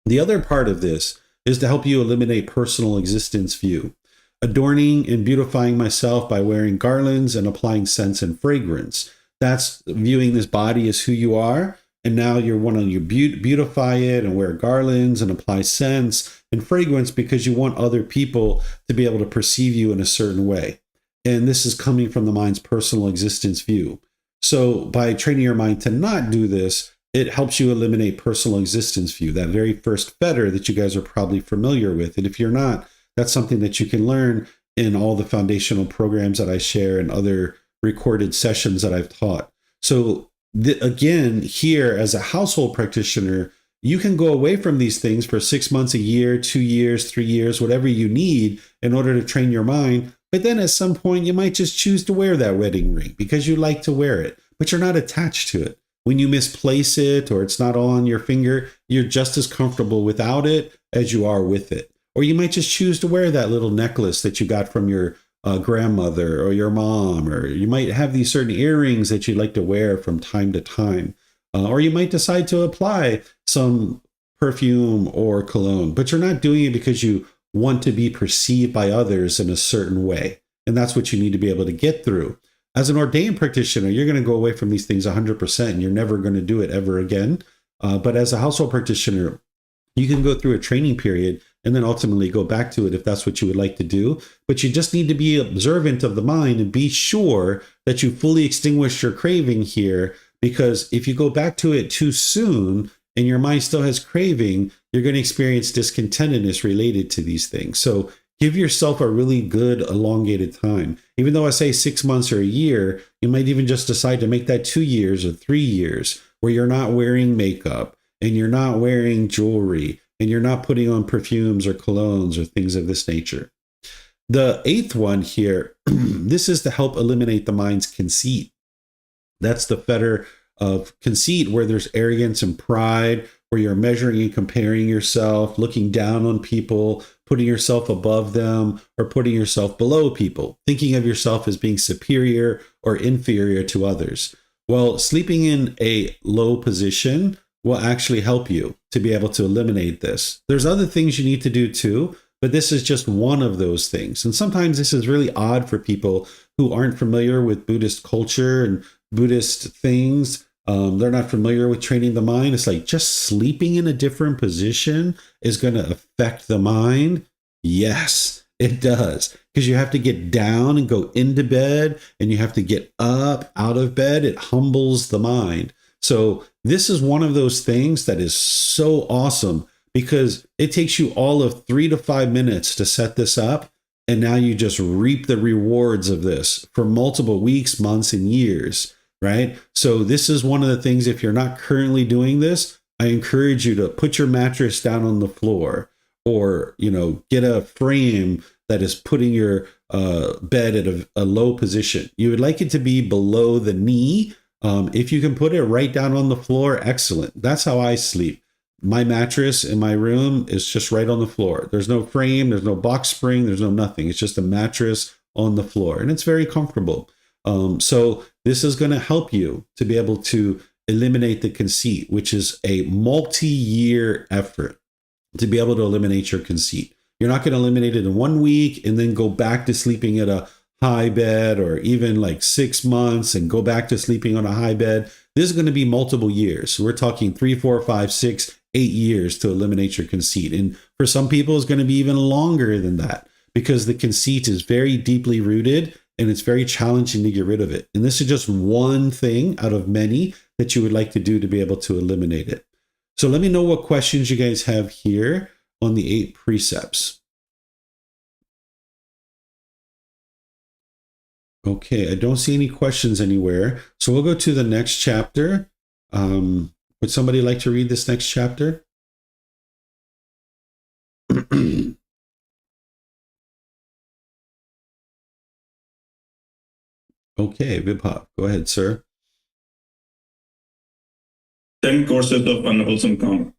The other part of this is to help you eliminate personal existence view. Adorning and beautifying myself by wearing garlands and applying scents and fragrance. That's viewing this body as who you are. And now you're wanting to beautify it and wear garlands and apply scents and fragrance because you want other people to be able to perceive you in a certain way. And this is coming from the mind's personal existence view. So by training your mind to not do this, it helps you eliminate personal existence view, that very first fetter that you guys are probably familiar with. And if you're not, that's something that you can learn in all the foundational programs that I share and other recorded sessions that I've taught. So again, here as a household practitioner, you can go away from these things for 6 months, a year, 2 years, 3 years, whatever you need in order to train your mind. But then at some point, you might just choose to wear that wedding ring because you like to wear it, but you're not attached to it. When you misplace it or it's not all on your finger, you're just as comfortable without it as you are with it. Or you might just choose to wear that little necklace that you got from your grandmother or your mom, or you might have these certain earrings that you like to wear from time to time. Or you might decide to apply some perfume or cologne, but you're not doing it because you want to be perceived by others in a certain way. And that's what you need to be able to get through. As an ordained practitioner, you're going to go away from these things 100% and you're never going to do it ever again. But as a household practitioner, you can go through a training period and then ultimately go back to it if that's what you would like to do. But you just need to be observant of the mind and be sure that you fully extinguish your craving here. Because if you go back to it too soon and your mind still has craving, you're going to experience discontentedness related to these things. So give yourself a really good elongated time. Even though I say 6 months or a year, you might even just decide to make that 2 years or 3 years where you're not wearing makeup and you're not wearing jewelry and you're not putting on perfumes or colognes or things of this nature. The 8th one here, this is to help eliminate the mind's conceit. That's the fetter of conceit where there's arrogance and pride, where you're measuring and comparing yourself, looking down on people, putting yourself above them, or putting yourself below people, thinking of yourself as being superior or inferior to others. Well, sleeping in a low position will actually help you to be able to eliminate this. There's other things you need to do too, but this is just one of those things. And sometimes this is really odd for people who aren't familiar with Buddhist culture and Buddhist things. They're not familiar with training the mind. It's like just sleeping in a different position is going to affect the mind. Yes, it does. Because you have to get down and go into bed and you have to get up out of bed. It humbles the mind. So this is one of those things that is so awesome because it takes you all of 3 to 5 minutes to set this up. And now you just reap the rewards of this for multiple weeks, months, and years, right? So this is one of the things, if you're not currently doing this, I encourage you to put your mattress down on the floor or, get a frame that is putting your bed at a low position. You would like it to be below the knee. If you can put it right down on the floor, excellent. That's how I sleep. My mattress in my room is just right on the floor. There's no frame, there's no box spring, there's no nothing. It's just a mattress on the floor and it's very comfortable. So this is going to help you to be able to eliminate the conceit, which is a multi-year effort to be able to eliminate your conceit. You're not going to eliminate it in 1 week and then go back to sleeping at a high bed or even like 6 months and go back to sleeping on a high bed. This is going to be multiple years. So we're talking 3, 4, 5, 6, 8 years to eliminate your conceit. And for some people, it's going to be even longer than that because the conceit is very deeply rooted and it's very challenging to get rid of it. And this is just one thing out of many that you would like to do to be able to eliminate it. So let me know what questions you guys have here on the 8 precepts. Okay, I don't see any questions anywhere. So we'll go to the next chapter. Would somebody like to read this next chapter? Okay, Vibhav, go ahead, sir. 10 courses of unwholesome karma.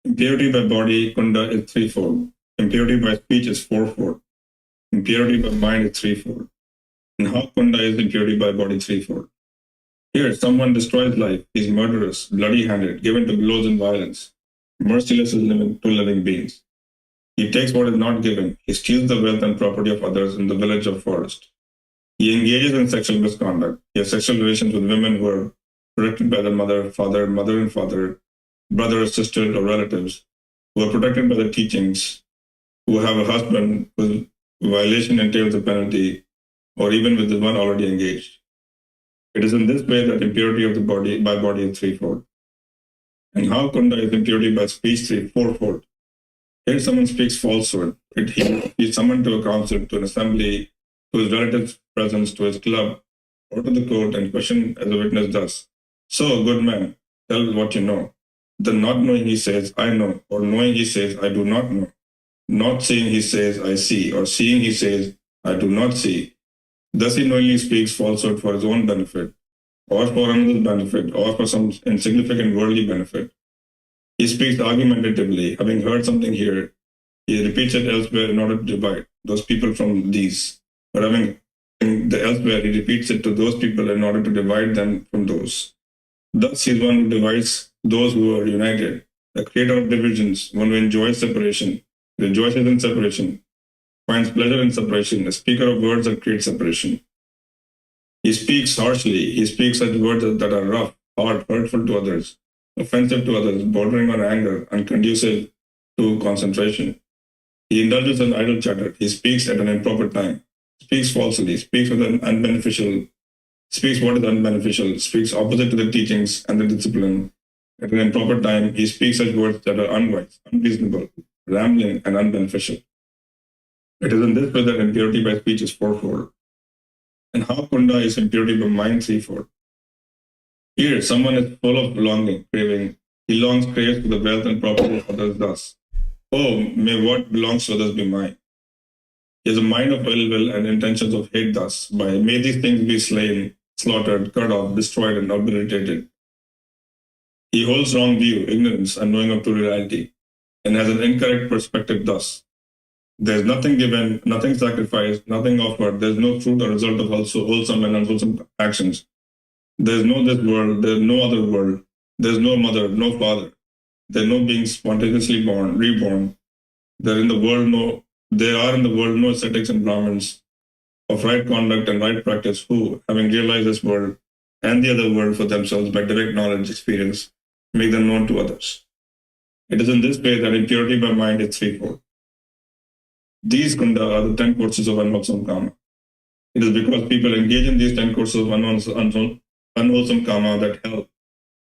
Impurity by body, kunda, is threefold. Impurity by speech is fourfold. Impurity by mind is threefold. And how kunda is impurity by body threefold? Here, someone destroys life. He's murderous, bloody-handed, given to blows and violence, merciless to living beings. He takes what is not given. He steals the wealth and property of others in the village or forest. He engages in sexual misconduct. He has sexual relations with women who are protected by their mother and father, brother, sister, or relatives, who are protected by the teachings, who have a husband whose violation entails a penalty, or even with the one already engaged. It is in this way that impurity of the body by body is threefold. And how kunda is impurity by speech fourfold. Here someone speaks falsehood. He is summoned to a council, to an assembly, to his relatives' presence, to his club, or to the court, and questioned as a witness thus: "So, good man, tell what you know." Then not knowing he says, "I know," or knowing he says, "I do not know." Not seeing he says, "I see," or seeing he says, "I do not see." Thus he knowingly speaks falsehood for his own benefit, or for another's benefit, or for some insignificant worldly benefit. He speaks argumentatively, having heard something here, he repeats it elsewhere in order to divide those people from these. But having the elsewhere, he repeats it to those people in order to divide them from those. Thus he is one who divides those who are united, the creator of divisions, one who enjoys separation, rejoices in separation, finds pleasure in separation, a speaker of words that create separation. He speaks harshly. He speaks such words that are rough, hard, hurtful to others, offensive to others, bordering on anger, unconducive to concentration. He indulges in idle chatter. He speaks at an improper time, speaks falsely, speaks what is unbeneficial, speaks opposite to the teachings and the discipline. At an improper time, he speaks such words that are unwise, unreasonable, rambling, and unbeneficial. It is in this way that impurity by speech is fourfold. And how kunda is impurity by mind threefold. Here, someone is full of longing, craving. He longs, craves for the wealth and property of others thus: "Oh, may what belongs to others be mine." He has a mind of ill will and intentions of hate thus, by "may these things be slain, slaughtered, cut off, destroyed, and obliterated." He holds wrong view, ignorance, and knowing of true reality, and has an incorrect perspective thus: there is nothing given, nothing sacrificed, nothing offered, there is no fruit or result of also wholesome and unwholesome actions. There is no this world, there is no other world, there is no mother, no father, there are no beings spontaneously born, reborn. There are in the world no ascetics and Brahmins of right conduct and right practice who, having realized this world and the other world for themselves by direct knowledge experience, make them known to others. It is in this way that impurity by mind is threefold. These kunda are the 10 courses of unwholesome karma. It is because people engage in these 10 courses of unwholesome karma that help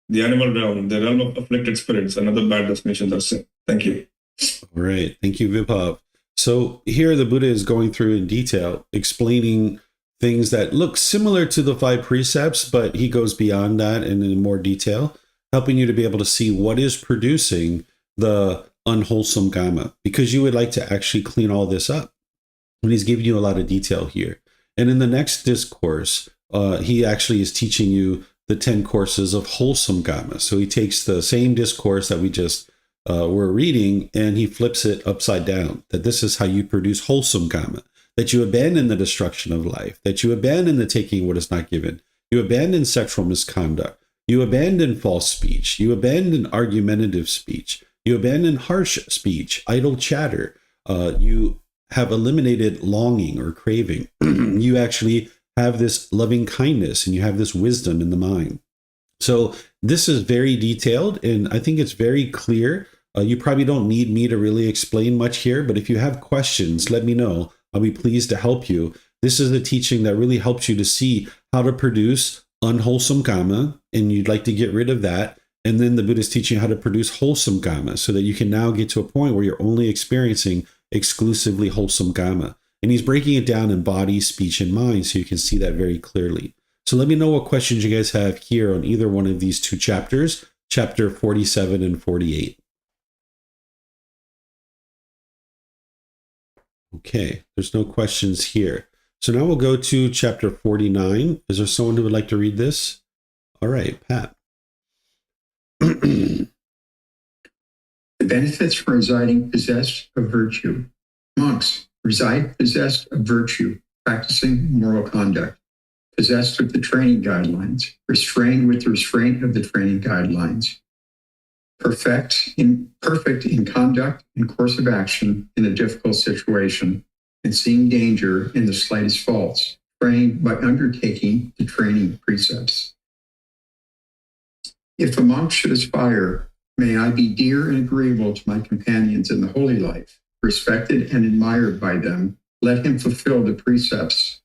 the animal realm, the realm of afflicted spirits, and other bad destinations are sin. Thank you. All right. Thank you, Vibhav. So here the Buddha is going through in detail, explaining things that look similar to the 5 precepts, but he goes beyond that and in more detail, helping you to be able to see what is producing the unwholesome karma, because you would like to actually clean all this up. And he's giving you a lot of detail here. And in the next discourse, he actually is teaching you the 10 courses of wholesome karma. So he takes the same discourse that we just were reading and he flips it upside down, that this is how you produce wholesome karma, that you abandon the destruction of life, that you abandon the taking what is not given, you abandon sexual misconduct, you abandon false speech, you abandon argumentative speech, you abandon harsh speech, idle chatter, you have eliminated longing or craving. You actually have this loving kindness and you have this wisdom in the mind. So this is very detailed, and I think it's very clear. You probably don't need me to really explain much here, but if you have questions, let me know. I'll be pleased to help you. This is the teaching that really helps you to see how to produce unwholesome karma, and you'd like to get rid of that. And then the Buddha is teaching you how to produce wholesome karma so that you can now get to a point where you're only experiencing exclusively wholesome karma. And he's breaking it down in body, speech, and mind so you can see that very clearly. So let me know what questions you guys have here on either one of these two chapters, chapter 47 and 48. Okay, there's no questions here. So now we'll go to chapter 49. Is there someone who would like to read this? All right, Pat. The benefits from residing possessed of virtue. Monks reside possessed of virtue, practicing moral conduct, possessed of the training guidelines, restrained with the restraint of the training guidelines, perfect in conduct and course of action in a difficult situation, and seeing danger in the slightest faults, trained by undertaking the training precepts. If a monk should aspire, may I be dear and agreeable to my companions in the holy life, respected and admired by them, let him fulfill the precepts.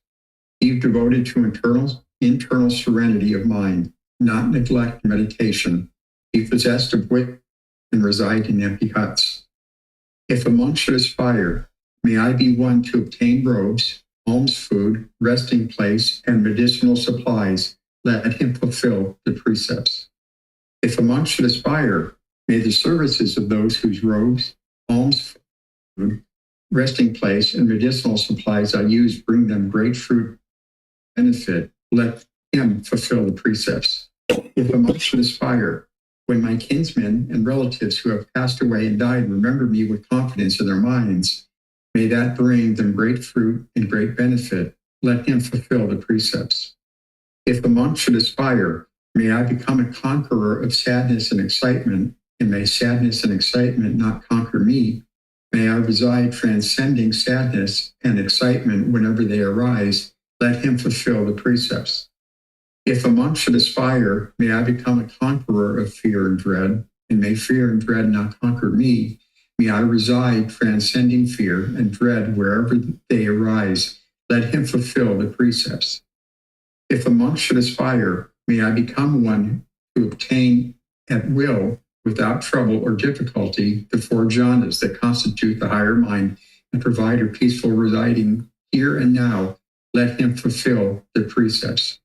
Be devoted to internal serenity of mind, not neglect meditation. Be possessed of wit and reside in empty huts. If a monk should aspire, may I be one to obtain robes, alms food, resting place, and medicinal supplies. Let him fulfill the precepts. If a monk should aspire, may the services of those whose robes, alms food, resting place, and medicinal supplies I use bring them great fruit benefit. Let him fulfill the precepts. If a monk should aspire, when my kinsmen and relatives who have passed away and died remember me with confidence in their minds, may that bring them great fruit and great benefit. Let him fulfill the precepts. If a monk should aspire, may I become a conqueror of sadness and excitement, and may sadness and excitement not conquer me. May I reside transcending sadness and excitement whenever they arise. Let him fulfill the precepts. If a monk should aspire, may I become a conqueror of fear and dread, and may fear and dread not conquer me. May I reside transcending fear and dread wherever they arise. Let him fulfill the precepts. If a monk should aspire, may I become one to obtain at will, without trouble or difficulty, the four jhanas that constitute the higher mind and provide a peaceful residing here and now. Let him fulfill the precepts.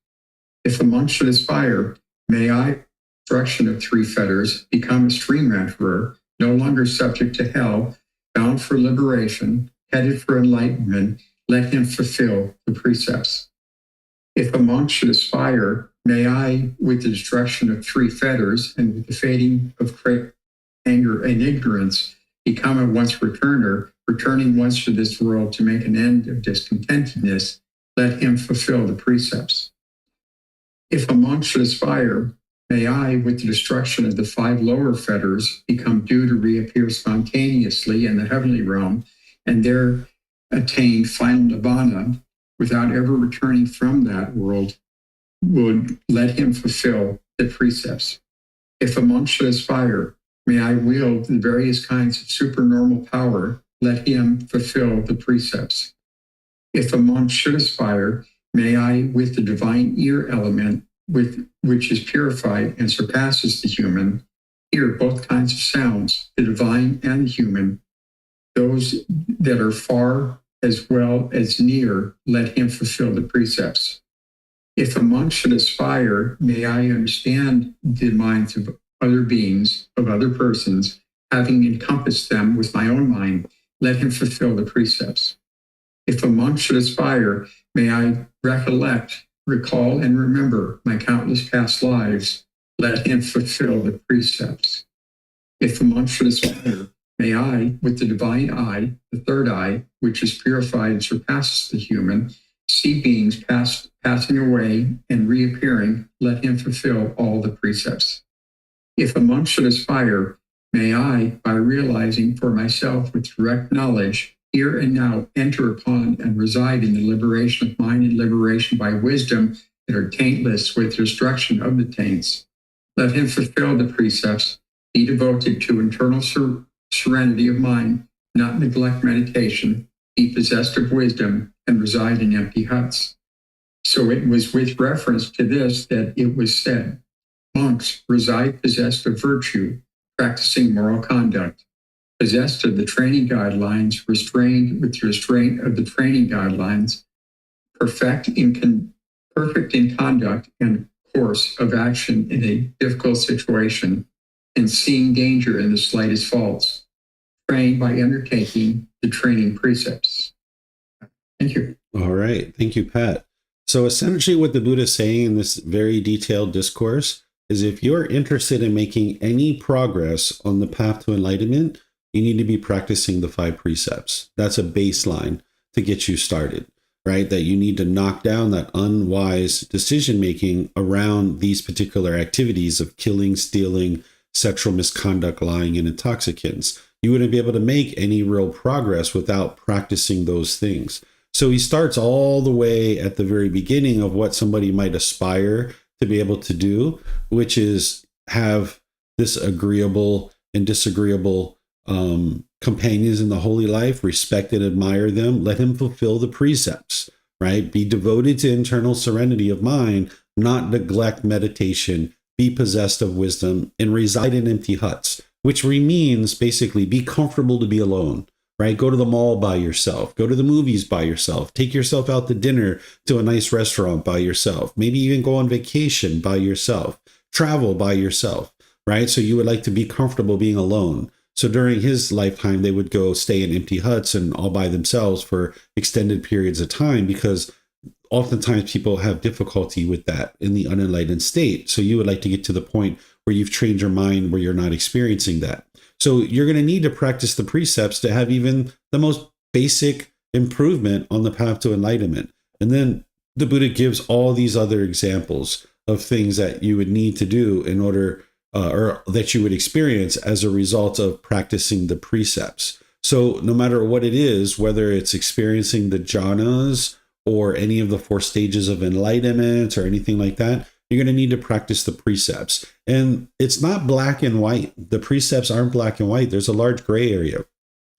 If a monk should aspire, may I, destruction of three fetters, become a stream emperor, no longer subject to hell, bound for liberation, headed for enlightenment. Let him fulfill the precepts. If a monk should aspire, may I, with the destruction of three fetters and with the fading of anger and ignorance, become a once returner, returning once to this world to make an end of discontentedness. Let him fulfill the precepts. If a monk should aspire, may I, with the destruction of the five lower fetters, become due to reappear spontaneously in the heavenly realm and there attain final nibbana without ever returning from that world. Would let him fulfill the precepts. If a monk should aspire, may I wield the various kinds of supernormal power. Let him fulfill the precepts. If a monk should aspire, may I, with the divine ear element, which is purified and surpasses the human, hear both kinds of sounds, the divine and the human, those that are far as well as near. Let him fulfill the precepts. If a monk should aspire, may I understand the minds of other beings, of other persons, having encompassed them with my own mind. Let him fulfill the precepts. If a monk should aspire, may I recollect, recall, and remember my countless past lives. Let him fulfill the precepts. If a monk should aspire, may I, with the divine eye, the third eye, which is purified and surpasses the human, see beings passing away and reappearing. Let him fulfill all the precepts. If a monk should aspire, may I, by realizing for myself with direct knowledge, here and now enter upon and reside in the liberation of mind and liberation by wisdom that are taintless with destruction of the taints. Let him fulfill the precepts, be devoted to internal serenity of mind, not neglect meditation, be possessed of wisdom, and reside in empty huts. So it was with reference to this that it was said, monks reside possessed of virtue, practicing moral conduct, possessed of the training guidelines, restrained with restraint of the training guidelines, perfect in conduct and course of action in a difficult situation, and seeing danger in the slightest faults, trained by undertaking the training precepts. Thank you. All right. Thank you, Pat. So essentially what the Buddha is saying in this very detailed discourse is if you're interested in making any progress on the path to enlightenment, you need to be practicing the 5 precepts. That's a baseline to get you started, right? That you need to knock down that unwise decision-making around these particular activities of killing, stealing, sexual misconduct, lying, and intoxicants. You wouldn't be able to make any real progress without practicing those things. So he starts all the way at the very beginning of what somebody might aspire to be able to do, which is have this agreeable and disagreeable companions in the holy life, respect and admire them, let him fulfill the precepts, right? Be devoted to internal serenity of mind, not neglect meditation, be possessed of wisdom, and reside in empty huts, which means basically be comfortable to be alone, right? Go to the mall by yourself, go to the movies by yourself, take yourself out to dinner to a nice restaurant by yourself, maybe even go on vacation by yourself, travel by yourself, right? So you would like to be comfortable being alone. So during his lifetime, they would go stay in empty huts and all by themselves for extended periods of time, because oftentimes people have difficulty with that in the unenlightened state. So you would like to get to the point where you've trained your mind where you're not experiencing that. So you're going to need to practice the precepts to have even the most basic improvement on the path to enlightenment. And then the Buddha gives all these other examples of things that you would need to do in order or that you would experience as a result of practicing the precepts. So no matter what it is, whether it's experiencing the jhanas or any of the 4 stages of enlightenment or anything like that, you're going to need to practice the precepts. And it's not black and white. The precepts aren't black and white. There's a large gray area.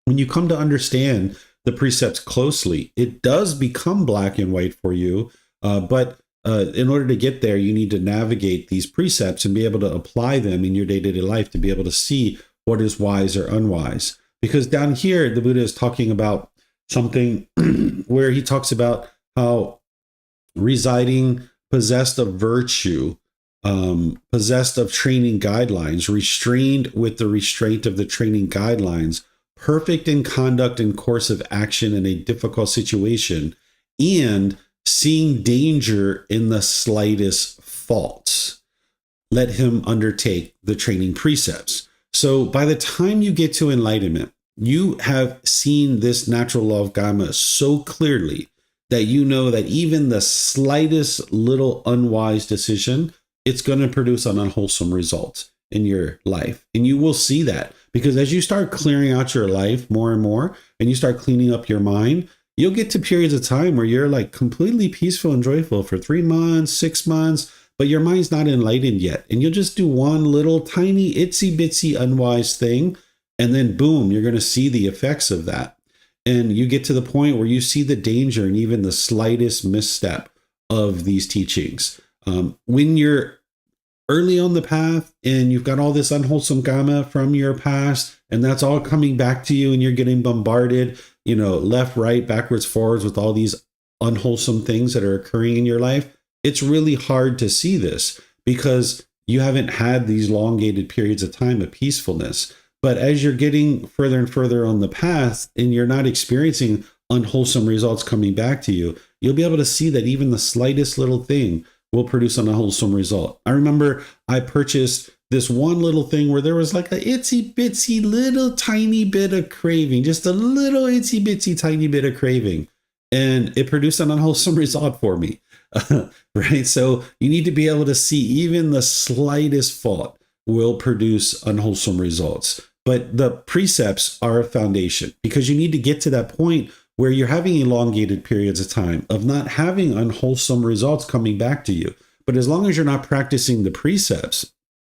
When you come to understand the precepts closely, it does become black and white for you, but in order to get there, you need to navigate these precepts and be able to apply them in your day-to-day life to be able to see what is wise or unwise. Because down here, the Buddha is talking about something where he talks about how residing possessed of virtue, possessed of training guidelines, restrained with the restraint of the training guidelines, perfect in conduct and course of action in a difficult situation, and seeing danger in the slightest faults. Let him undertake the training precepts. So by the time you get to enlightenment, you have seen this natural law of karma so clearly that you know that even the slightest little unwise decision, it's going to produce an unwholesome result in your life. And you will see that because as you start clearing out your life more and more, and you start cleaning up your mind, you'll get to periods of time where you're like completely peaceful and joyful for 3 months, 6 months, but your mind's not enlightened yet. And you'll just do one little tiny itsy bitsy unwise thing. And then boom, you're going to see the effects of that. And you get to the point where you see the danger and even the slightest misstep of these teachings. When you're early on the path and you've got all this unwholesome karma from your past, and that's all coming back to you and you're getting bombarded, left, right, backwards, forwards with all these unwholesome things that are occurring in your life, it's really hard to see this because you haven't had these elongated periods of time of peacefulness. But as you're getting further and further on the path and you're not experiencing unwholesome results coming back to you, you'll be able to see that even the slightest little thing will produce an unwholesome result. I remember I purchased this one little thing where there was like a itsy bitsy little tiny bit of craving, just a little itsy bitsy tiny bit of craving. And it produced an unwholesome result for me, right? So you need to be able to see even the slightest fault will produce unwholesome results. But the precepts are a foundation because you need to get to that point where you're having elongated periods of time of not having unwholesome results coming back to you. But as long as you're not practicing the precepts,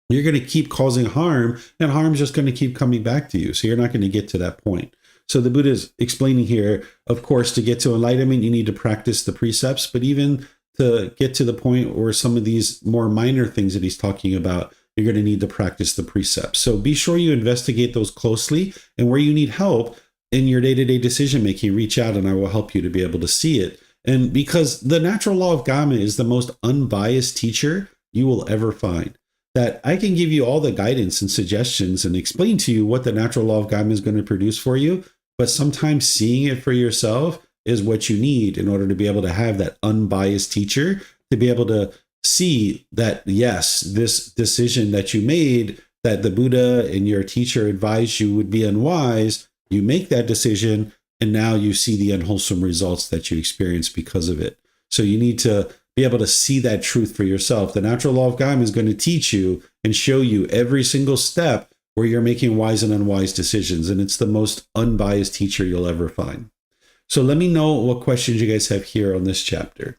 you're going to keep causing harm, and harm's just going to keep coming back to you. So you're not going to get to that point. So the Buddha is explaining here, of course, to get to enlightenment, you need to practice the precepts, but even to get to the point where some of these more minor things that he's talking about, you're going to need to practice the precepts. So be sure you investigate those closely, and where you need help in your day-to-day decision making, reach out and I will help you to be able to see it. And because the natural law of Gama is the most unbiased teacher you will ever find, that I can give you all the guidance and suggestions and explain to you what the natural law of Gama is going to produce for you. But sometimes seeing it for yourself is what you need in order to be able to have that unbiased teacher, to be able to see that, yes, this decision that you made, that the Buddha and your teacher advised you would be unwise, you make that decision, and now you see the unwholesome results that you experience because of it. So you need to be able to see that truth for yourself. The natural law of Gama is going to teach you and show you every single step where you're making wise and unwise decisions. And it's the most unbiased teacher you'll ever find. So let me know what questions you guys have here on this chapter.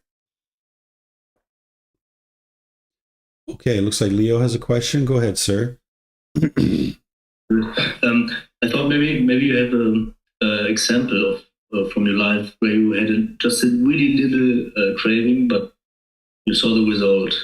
Okay, it looks like Leo has a question. Go ahead, sir. I thought maybe you have an example of from your life where you had just a really little craving, but you saw the result.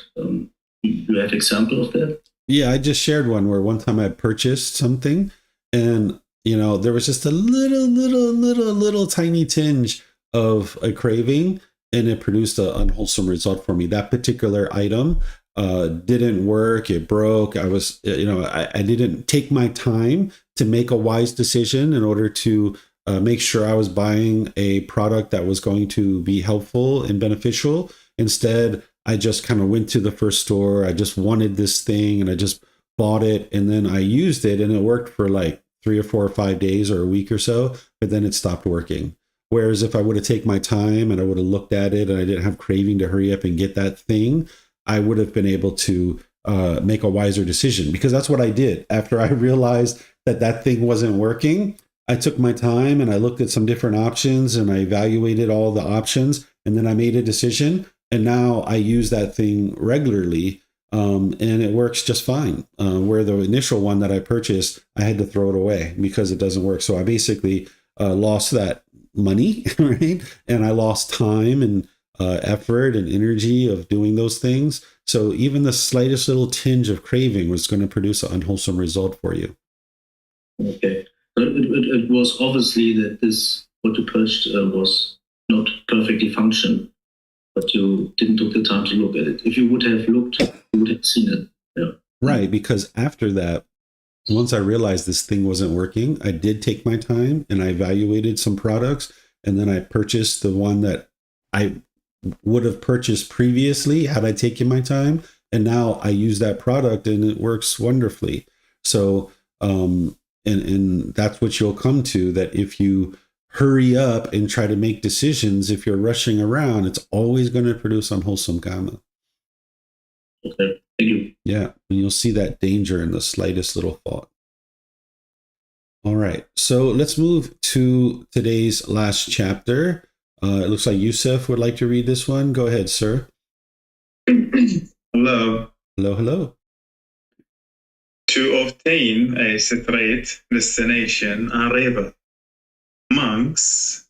You have example of that? Yeah, I just shared one where one time I purchased something, and there was just a little tiny tinge of a craving, and it produced an unwholesome result for me. That particular item didn't work. It broke. I was, I didn't take my time to make a wise decision in order to make sure I was buying a product that was going to be helpful and beneficial. Instead, I just kind of went to the first store. I just wanted this thing and I just bought it, and then I used it and it worked for like 3 or 4 or 5 days or a week or so, but then it stopped working. Whereas if I would have taken my time and I would have looked at it and I didn't have craving to hurry up and get that thing, I would have been able to make a wiser decision, because that's what I did. After I realized that thing wasn't working, I took my time and I looked at some different options and I evaluated all the options, and then I made a decision. And now I use that thing regularly, and it works just fine. Where the initial one that I purchased, I had to throw it away because it doesn't work. So I basically lost that money, right? And I lost time and effort and energy of doing those things. So even the slightest little tinge of craving was going to produce an unwholesome result for you. Okay. But it was obviously that this, what you purchased was not perfectly functioned, but you didn't take the time to look at it. If you would have looked, you would have seen it. Yeah. Right, because after that, once I realized this thing wasn't working, I did take my time and I evaluated some products, and then I purchased the one that I would have purchased previously had I taken my time, and now I use that product and it works wonderfully. So, and that's what you'll come to, that if you hurry up and try to make decisions, if you're rushing around, it's always going to produce unwholesome Gama. Okay, thank you. Yeah, and you'll see that danger in the slightest little thought. All right, so let's move to today's last chapter. It looks like Yusuf would like to read this one. Go ahead, sir. Hello. Hello, hello. To obtain a straight destination and river, monks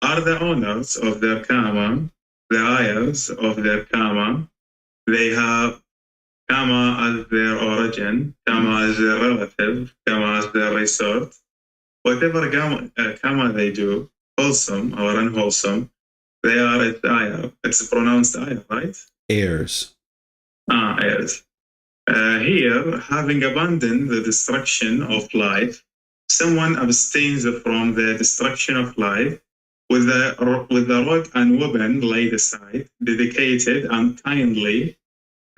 are the owners of their karma, the heirs of their karma. They have karma as their origin, karma as their relative, karma as their resort. Whatever karma they do, wholesome or unwholesome, they are its ayah. It's pronounced ayah, right? Heirs. Heirs. Here, having abandoned the destruction of life, someone abstains from the destruction of life with the rod and weapon laid aside, dedicated and kindly.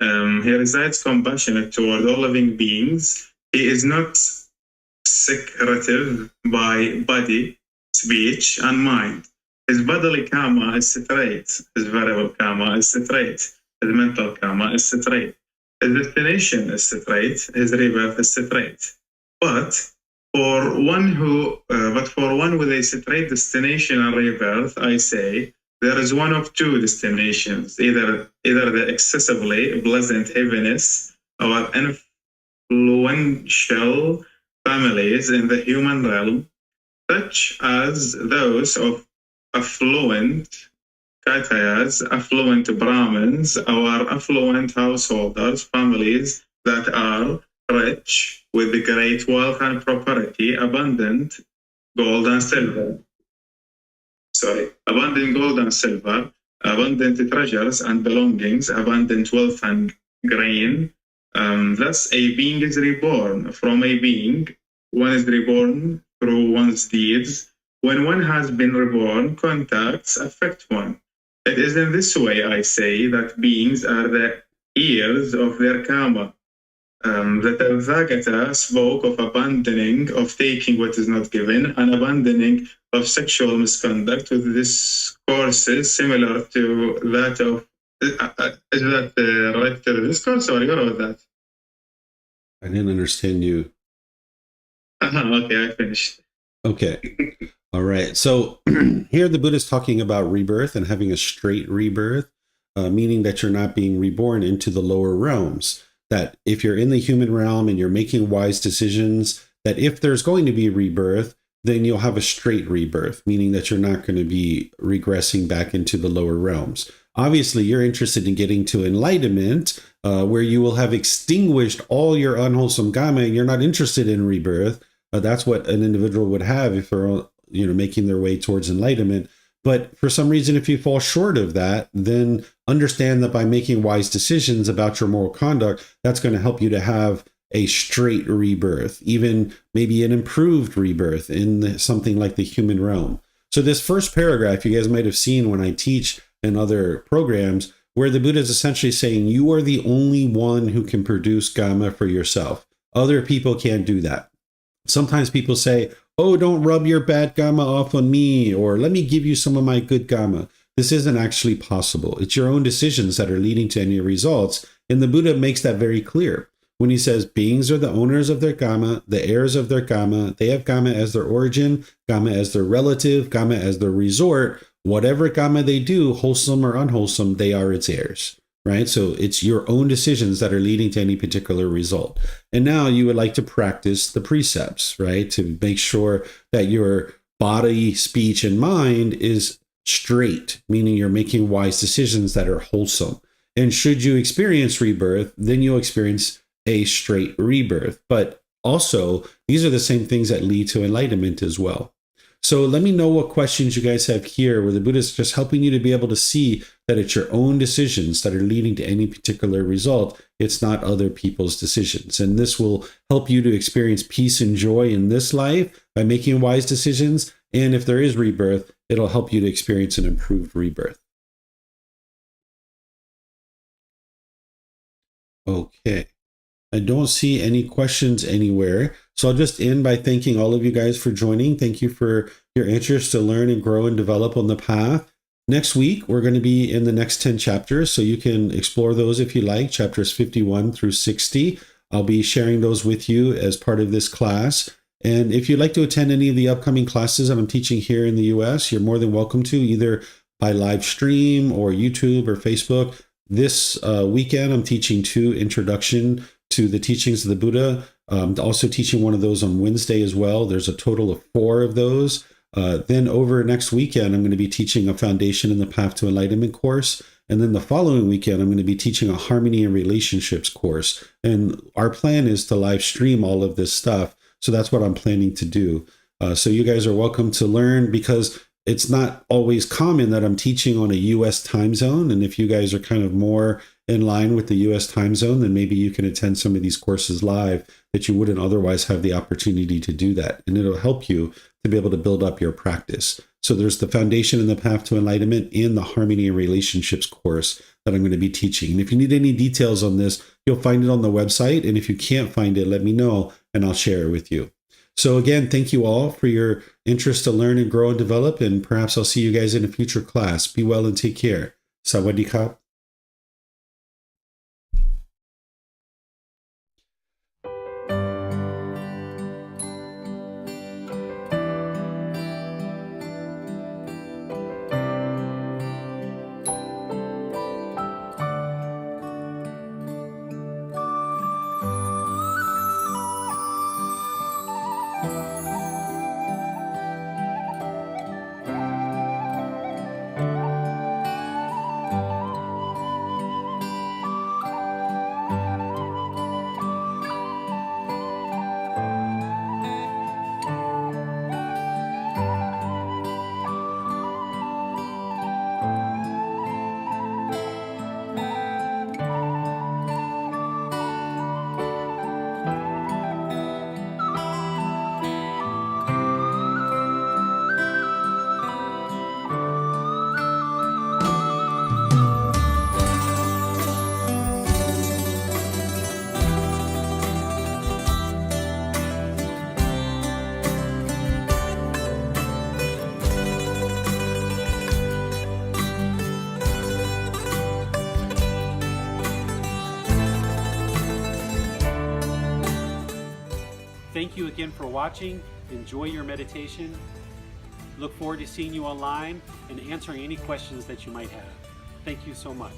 He resides compassionate toward all living beings. He is not secretive by body, speech, and mind. His bodily karma is straight. His variable karma is straight. His mental karma is straight. His destination is straight. His rebirth is straight. But for one with a straight destination and rebirth, I say there is one of two destinations: either the excessively pleasant heaviness or influential families in the human realm, such as those of affluent Katayas, affluent Brahmins, or affluent householders, families that are rich with great wealth and property, abundant gold and silver. Abundant gold and silver, abundant treasures and belongings, abundant wealth and grain. Thus, a being is reborn from a being. One is reborn through one's deeds. When one has been reborn, contacts affect one. It is in this way, I say, that beings are the heirs of their karma. The Tathagata spoke of abandoning, of taking what is not given, and abandoning of sexual misconduct with discourses similar to that of. Is that right to the discourse? Sorry, what about that? I didn't understand you. Okay, I finished. Okay. All right. So here the Buddha is talking about rebirth and having a straight rebirth, meaning that you're not being reborn into the lower realms. That if you're in the human realm and you're making wise decisions, that if there's going to be rebirth, then you'll have a straight rebirth, meaning that you're not going to be regressing back into the lower realms. Obviously, you're interested in getting to enlightenment, where you will have extinguished all your unwholesome karma, and you're not interested in rebirth. That's what an individual would have if they're, making their way towards enlightenment. But for some reason, if you fall short of that, then understand that by making wise decisions about your moral conduct, that's going to help you to have a straight rebirth, even maybe an improved rebirth in something like the human realm. So this first paragraph, you guys might have seen when I teach in other programs, where the Buddha is essentially saying you are the only one who can produce karma for yourself. Other people can't do that. Sometimes people say, oh, don't rub your bad karma off on me, or let me give you some of my good karma. This isn't actually possible. It's your own decisions that are leading to any results. And the Buddha makes that very clear when he says beings are the owners of their karma, the heirs of their karma. They have karma as their origin, karma as their relative, karma as their resort. Whatever karma they do, wholesome or unwholesome, they are its heirs, right? So it's your own decisions that are leading to any particular result. And now you would like to practice the precepts, right? To make sure that your body, speech, and mind is straight, meaning you're making wise decisions that are wholesome. And should you experience rebirth, then you'll experience a straight rebirth. But also, these are the same things that lead to enlightenment as well. So let me know what questions you guys have here, where the Buddha is just helping you to be able to see that it's your own decisions that are leading to any particular result. It's not other people's decisions. And this will help you to experience peace and joy in this life by making wise decisions. And if there is rebirth, it'll help you to experience an improved rebirth. Okay. I don't see any questions anywhere. So I'll just end by thanking all of you guys for joining. Thank you for your interest to learn and grow and develop on the path. Next week, we're going to be in the next 10 chapters, so you can explore those if you like, chapters 51 through 60. I'll be sharing those with you as part of this class. And if you'd like to attend any of the upcoming classes that I'm teaching here in the US, you're more than welcome to, either by live stream or YouTube or Facebook. This weekend, I'm teaching 2 introduction to the teachings of the Buddha. Also teaching one of those on Wednesday as well. There's a total of 4 of those. Then over next weekend, I'm going to be teaching a Foundation in the Path to Enlightenment course. And then the following weekend, I'm going to be teaching a Harmony and Relationships course. And our plan is to live stream all of this stuff. So that's what I'm planning to do. So you guys are welcome to learn, because it's not always common that I'm teaching on a US time zone. And if you guys are kind of more in line with the US time zone, then maybe you can attend some of these courses live that you wouldn't otherwise have the opportunity to do that. And it'll help you to be able to build up your practice. So there's the Foundation in the Path to Enlightenment and the Harmony and Relationships course that I'm going to be teaching. And if you need any details on this, you'll find it on the website. And if you can't find it, let me know and I'll share it with you. So again, thank you all for your interest to learn and grow and develop. And perhaps I'll see you guys in a future class. Be well and take care. Sawadee ka. Thank you again for watching. Enjoy your meditation. Look forward to seeing you online and answering any questions that you might have. Thank you so much.